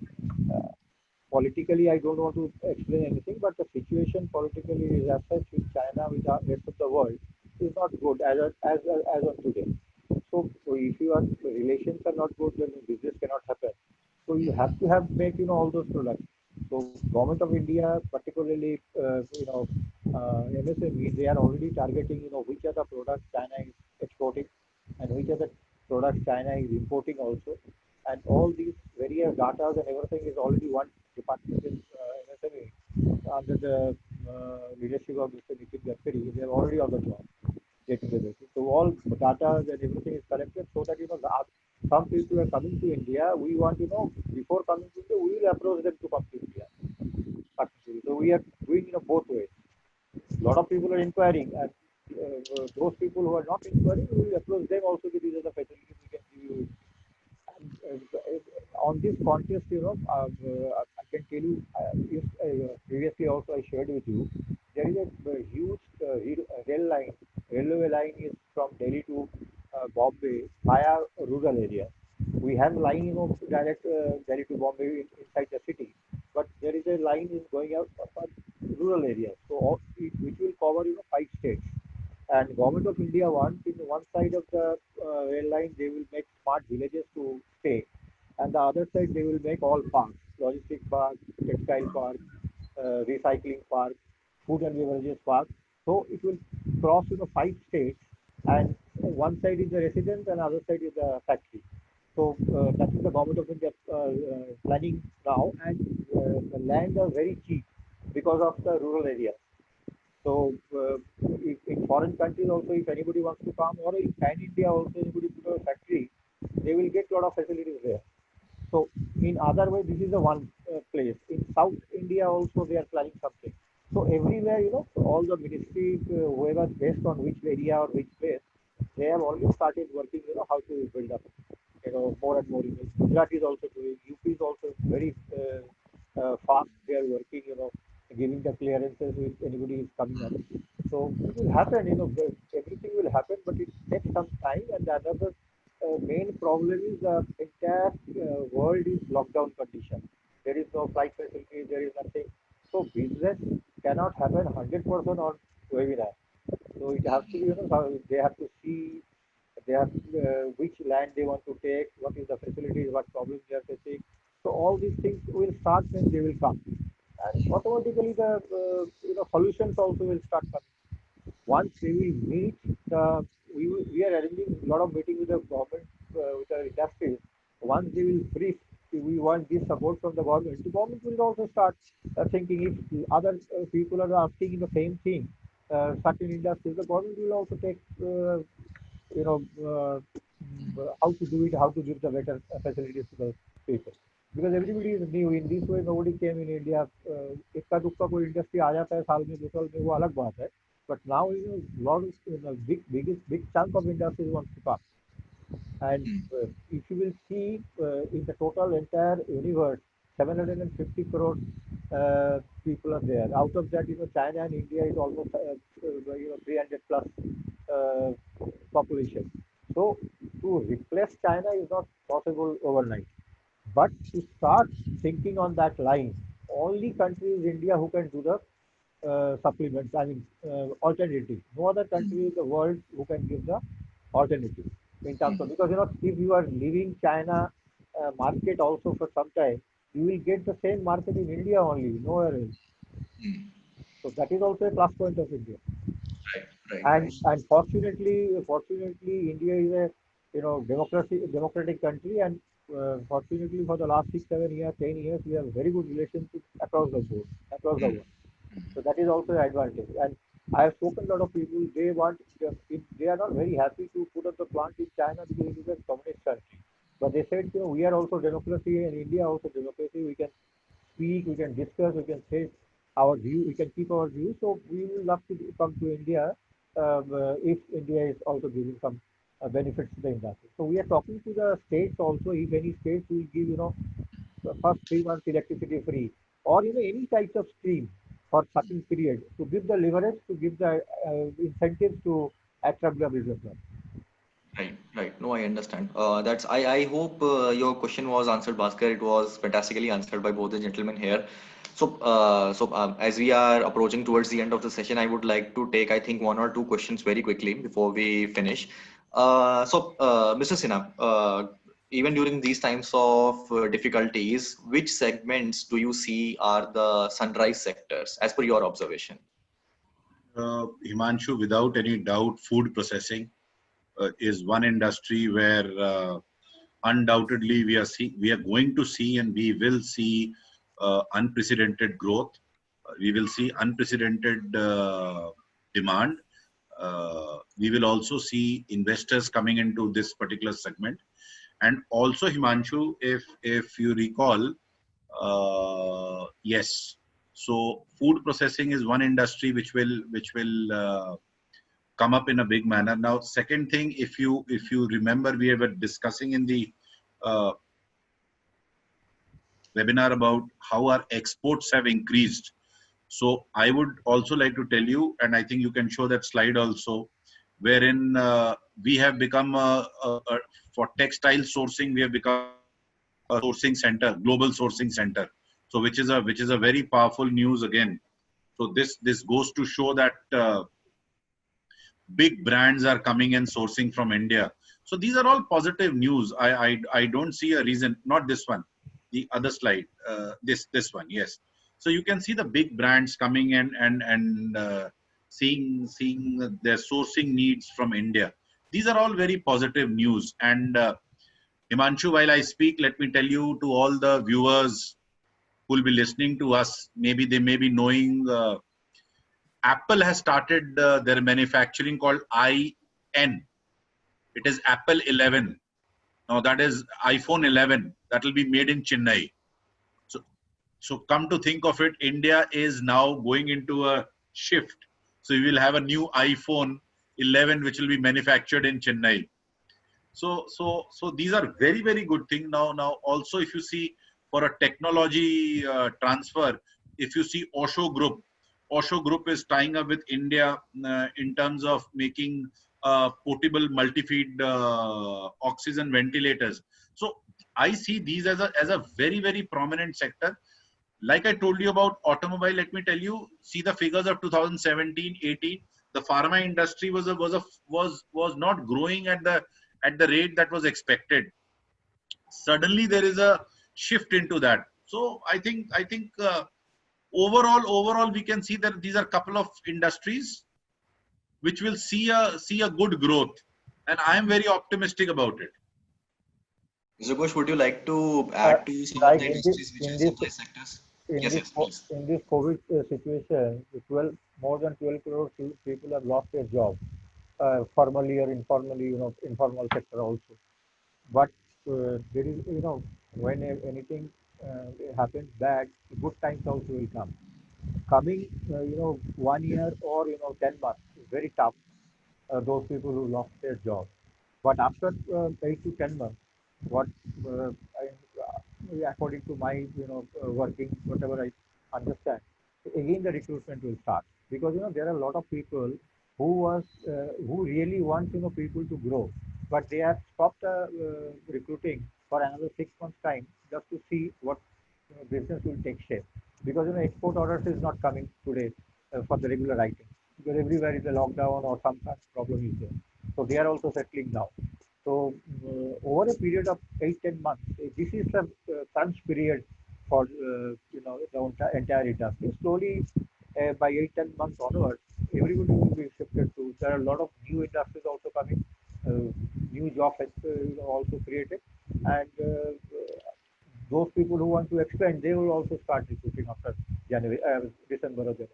politically I don't want to explain anything, but the situation politically is as such with China, with the rest of the world, is not good as on today. So if your relations are not good, then business cannot happen. So you have to have make all those products. So government of India, particularly MSME, they are already targeting which are the products China is exporting and which are the products China is importing also. And all these various data and everything is already one department in MSME under the leadership of Mr. Nitin Gadkari. They are already on the job getting the basis. So all the data and everything is collected so that some people are coming to India. We want before coming to India, we will approach them to come to India. Actually. So we are doing both ways. A lot of people are inquiring, and those people who are not inquiring, we will approach them also. These are the facilities we can give you. On this contest, I can tell you, if, previously also I shared with you, there is a huge railway line is from Delhi to Bombay via rural area. We have line, direct Delhi to Bombay inside the city, but there is a line is going out for rural areas. So which will cover 5 states. And government of India wants in one side of the rail line they will make smart villages to stay, and the other side they will make all parks, logistic park, textile park, recycling park, food and beverages park. So it will cross 5 states, and one side is the residence and other side is the factory. So that is the government of India planning now, and the land are very cheap because of the rural area. So, if in foreign countries also, if anybody wants to come, or in Pan India also, anybody put a factory, they will get lot of facilities there. So, in other way, this is the one place. In South India also, they are planning something. So, everywhere, all the ministries, whoever based on which area or which place, they have already started working, how to build up, more and more. Gujarat is also doing, UP is also very fast. They are working, giving the clearances if anybody is coming up. So it will happen, everything will happen, but it takes some time. And the another main problem is the entire world is lockdown condition. There is no flight facility, there is nothing. So business cannot happen 100% on webinar. So it has to be, they have to see, they have which land they want to take, what is the facilities, what problems they are facing. So all these things will start when they will come, and automatically the solutions also will start coming. Once we will meet the, we are arranging a lot of meeting with the government, with the industries. Once they will brief, we want this support from the government will also start thinking if other people are asking the same thing, certain industries, the government will also take, you know, how to do it, how to give the better facilities to the people. Because everybody is new in this way, nobody came in India. इक्का दुक्का कोई industry आ जाता है साल में 2 साल में, वो अलग बात है. But now lot of big chunk of industries wants to come. And if you will see in the total entire universe, 750 crore people are there. Out of that, China and India is almost 300 plus uh, population. So to replace China is not possible overnight. But to start thinking on that line, only country is India who can do the supplements, I mean, alternative. No other country in the world who can give the alternative in terms of, because if you are leaving China market also for some time, you will get the same market in India only, nowhere else. So that is also a plus point of India. Right, right, And fortunately, India is a democratic country, and fortunately for the last 6, 7 years, 10 years, we have very good relationship across the board, across the world. So that is also an advantage. And I have spoken to a lot of people. They are not very happy to put up the plant in China because it is a communist country. But they said, we are also democracy, and India also democracy. We can speak, we can discuss, we can say our view, we can keep our view. So we will love to come to India if India is also giving some benefits to the industry. So we are talking to the states also. If any states will give, first 3 months electricity free, or any types of scheme for certain period to give the leverage, to give the incentives to attract the businessmen. Right, right. No, I understand. I hope your question was answered, Bhaskar. It was fantastically answered by both the gentlemen here. As we are approaching towards the end of the session, I would like to take, I think, one or two questions very quickly before we finish. Mr. Sinha, even during these times of difficulties, which segments do you see are the sunrise sectors, as per your observation? Himanshu, without any doubt, food processing is one industry where undoubtedly we are going to see and we will see unprecedented growth. We will see unprecedented demand. We will also see investors coming into this particular segment. And also, Himanshu, if you recall, yes. So food processing is one industry which will come up in a big manner. Now, second thing, if you remember, we were discussing in the uh, webinar about how our exports have increased. So I would also like to tell you, and I think you can show that slide also, wherein we have become for textile sourcing, we have become a sourcing center, global sourcing center. So which is a very powerful news again. So this goes to show that big brands are coming and sourcing from India. So these are all positive news. I don't see a reason. Not this one, the other slide. This one, yes. So you can see the big brands coming in and seeing their sourcing needs from India. These are all very positive news. And Himanshu, while I speak, let me tell you, to all the viewers who will be listening to us, maybe they may be knowing. Apple has started their manufacturing called iN. It is Apple 11. Now that is iPhone 11. That will be made in Chennai. So come to think of it, India is now going into a shift. So we will have a new iPhone 11 which will be manufactured in Chennai. So these are very, very good things. Now also, if you see for a technology transfer, if you see Osho Group is tying up with India in terms of making portable multi-feed oxygen ventilators. So I see these as a very, very prominent sector. Like I told you about automobile, let me tell you, see the figures of 2017-18. The pharma industry was not growing at the rate that was expected. Suddenly there is a shift into that. So I think overall we can see that these are a couple of industries which will see a good growth, and I am very optimistic about it. Mr. Ghosh, would you like to add to some of Like the industries which are sunrise sectors? Yes, yes, please. in this COVID situation, 12 more than 12 crore people have lost their job, formally or informally, informal sector also. But there is, when anything happens bad, good times also will come. Coming, 1 year or 10 months is very tough. Those people who lost their job. But after 8 to 10 months, what according to my working, whatever I understand, again the recruitment will start, because there are a lot of people who really want people to grow, but they have stopped recruiting for another 6 months time, just to see what business will take shape, because export orders is not coming today for the regular items, because everywhere is a lockdown or some kind of problem is there. So they are also settling down. So over a period of 8-10 months, this is the crunch period for the entire industry. Slowly, by 8-10 months onwards, everybody will be shifted to. There are a lot of new industries also coming, new jobs also created, and those people who want to expand, they will also start recruiting after December or January.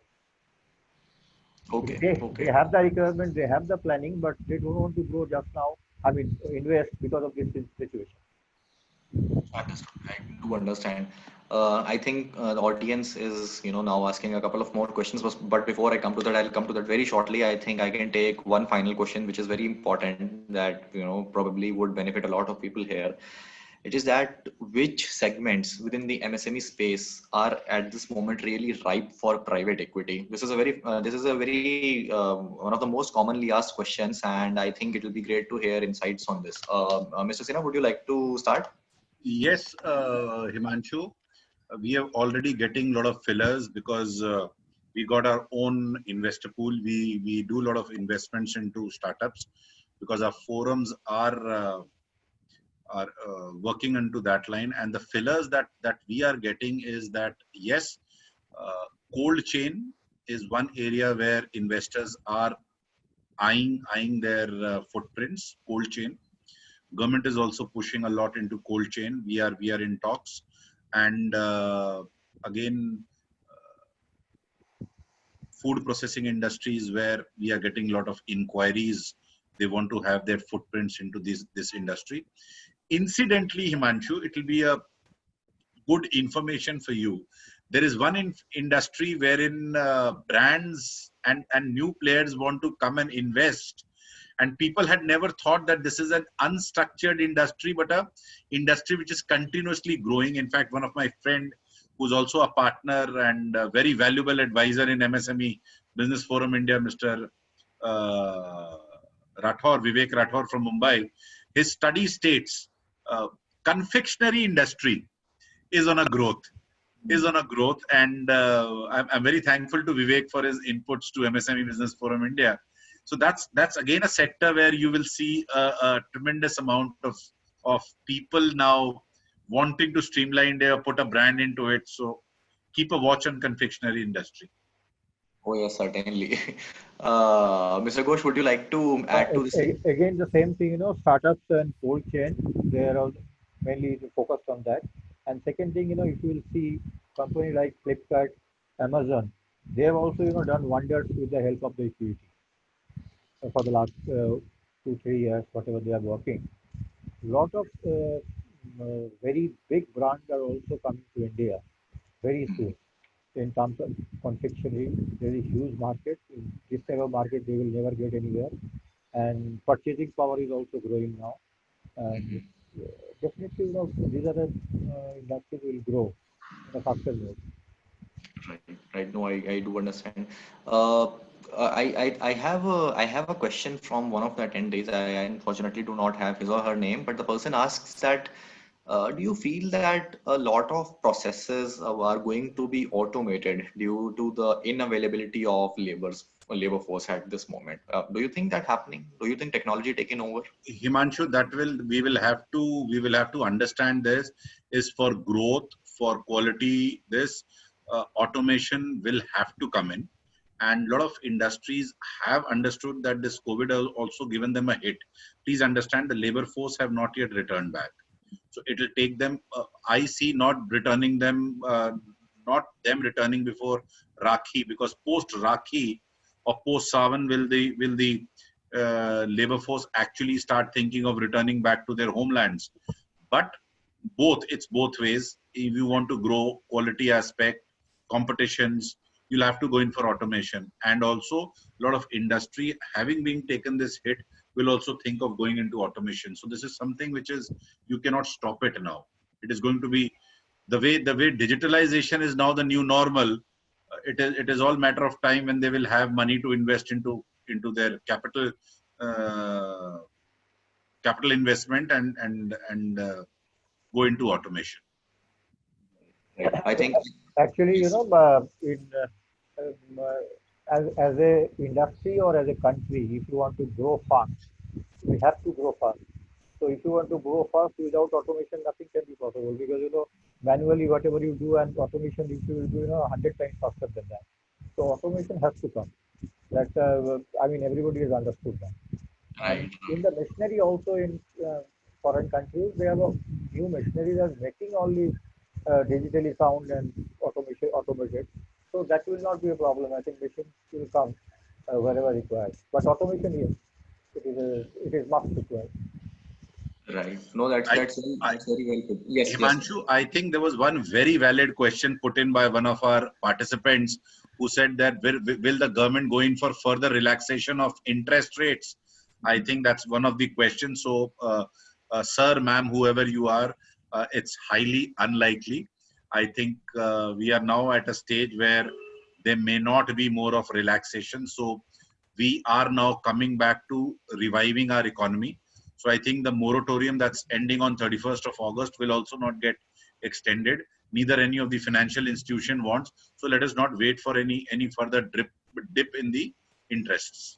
Okay, They okay. have the requirement, they have the planning, but they don't want to grow just now. I mean, invest because of this situation. Understood. I do understand. I think the audience is, now asking a couple of more questions. But before I come to that, I'll come to that very shortly. I think I can take one final question, which is very important that, probably would benefit a lot of people here. It is that which segments within the MSME space are at this moment really ripe for private equity. This is a very one of the most commonly asked questions, and I think it will be great to hear insights on this. Mr. Sinha, would you like to start? Yes, Himanshu, we are already getting a lot of fillers because we got our own investor pool. We do a lot of investments into startups because our forums are working into that line. And the fillers that we are getting is that yes, cold chain is one area where investors are eyeing their footprints. Cold chain. Government is also pushing a lot into cold chain. We are in talks, and again, food processing industries where we are getting a lot of inquiries. They want to have their footprints into this industry. Incidentally, Himanshu, it will be a good information for you. There is one industry wherein brands and new players want to come and invest, and people had never thought that this is an unstructured industry, but a industry which is continuously growing. In fact, one of my friend who's also a partner and a very valuable advisor in MSME Business Forum India, Mr. Uh, Vivek Rathor from Mumbai, his study states confectionery industry is on a growth, and I'm very thankful to Vivek for his inputs to MSME Business Forum India. So that's again a sector where you will see a tremendous amount of people now wanting to streamline their, put a brand into it. So keep a watch on confectionery industry. Oh yes, certainly. Mr. Ghosh, would you like to add to this? Again, the same thing, startups and cold chain, they are all mainly focused on that. And second thing, if you will see company like Flipkart, Amazon, they have also, done wonders with the help of the equity for the last 2-3 years, whatever they are working. Lot of very big brands are also coming to India very soon. In terms of confectionery, there is a huge market. In this type of market, they will never get anywhere. And purchasing power is also growing now. And definitely, these are the industries will grow in a faster way. Right. No, I do understand. I have a question from one of the attendees. I unfortunately do not have his or her name, but the person asks that do you feel that a lot of processes are going to be automated due to the inavailability of labor force at this moment? Do you think that happening? Do you think technology taking over? Himanshu, we will have to understand this is for growth, for quality. This automation will have to come in, and a lot of industries have understood that this COVID has also given them a hit. Please understand, the labor force have not yet returned back, so it will take them. I see not returning them, not them returning before Rakhi, because post Rakhi or post Sawan will the labor force actually start thinking of returning back to their homelands. But it's both ways. If you want to grow quality aspect, competitions, you'll have to go in for automation. And also a lot of industry having been taken this hit will also think of going into automation. So this is something which is, you cannot stop it now. It is going to be the way digitalization is now the new normal. It is all matter of time when they will have money to invest into their capital investment and go into automation. Right. I think Actually, as a industry or as a country, if you want to grow fast, we have to grow fast. So if you want to grow fast without automation, nothing can be possible, because manually whatever you do and automation if you will do 100 times faster than that. So automation has to come. That everybody has understood that. right. And in the machinery also in foreign countries, they have a new machinery that's making only digitally sound and automated. So that will not be a problem. I think machines will come wherever required. But automation, yes, it is must required. Right. No, that's very well put. Yes, Himanshu, I think there was one very valid question put in by one of our participants who said that will the government go in for further relaxation of interest rates? I think that's one of the questions. So, sir, ma'am, whoever you are, it's highly unlikely. I think we are now at a stage where there may not be more of relaxation. So we are now coming back to reviving our economy. So I think the moratorium that's ending on 31st of August will also not get extended. Neither any of the financial institution wants. So let us not wait for any further dip in the interests.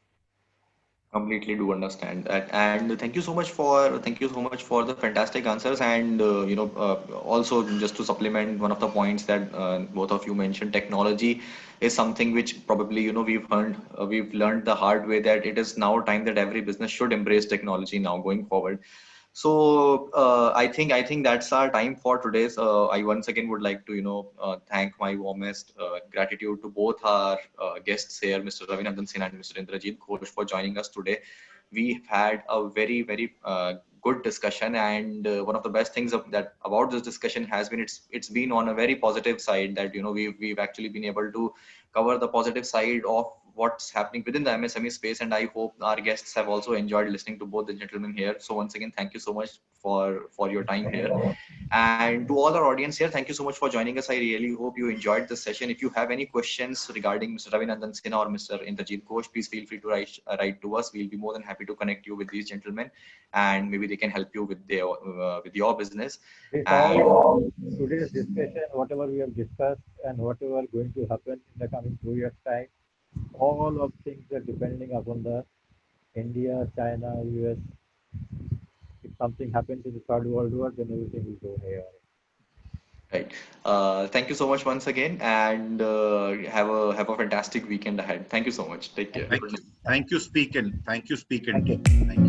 Completely do understand that, and thank you so much for the fantastic answers. And also just to supplement one of the points that both of you mentioned, technology is something which probably we've learned the hard way, that it is now time that every business should embrace technology now going forward. So I think that's our time for today's. I once again would like to thank my warmest gratitude to both our guests here, Mr. Ravinandan Sinha and Mr. Indrajit Ghosh, for joining us today. We've had a very good discussion, and one of the best things about this discussion has been it's been on a very positive side, that we've actually been able to cover the positive side of what's happening within the MSME space. And I hope our guests have also enjoyed listening to both the gentlemen here. So once again, thank you so much for your time here. And to all our audience here, thank you so much for joining us. I really hope you enjoyed this session. If you have any questions regarding Mr. Ravinandan Sinha or Mr. Indrajit Ghosh, please feel free to write to us. We'll be more than happy to connect you with these gentlemen, and maybe they can help you with your business. And Today's discussion, whatever we have discussed and whatever going to happen in the coming 2 years' time, all of things are depending upon the India, China, US. If something happens in the Third World War, then everything will go haywire. right. Thank you so much once again, and have a fantastic weekend ahead. Thank you so much. Take care. Thank you. Thank you, speaking. Thank you, speaking. Thank you. Thank you.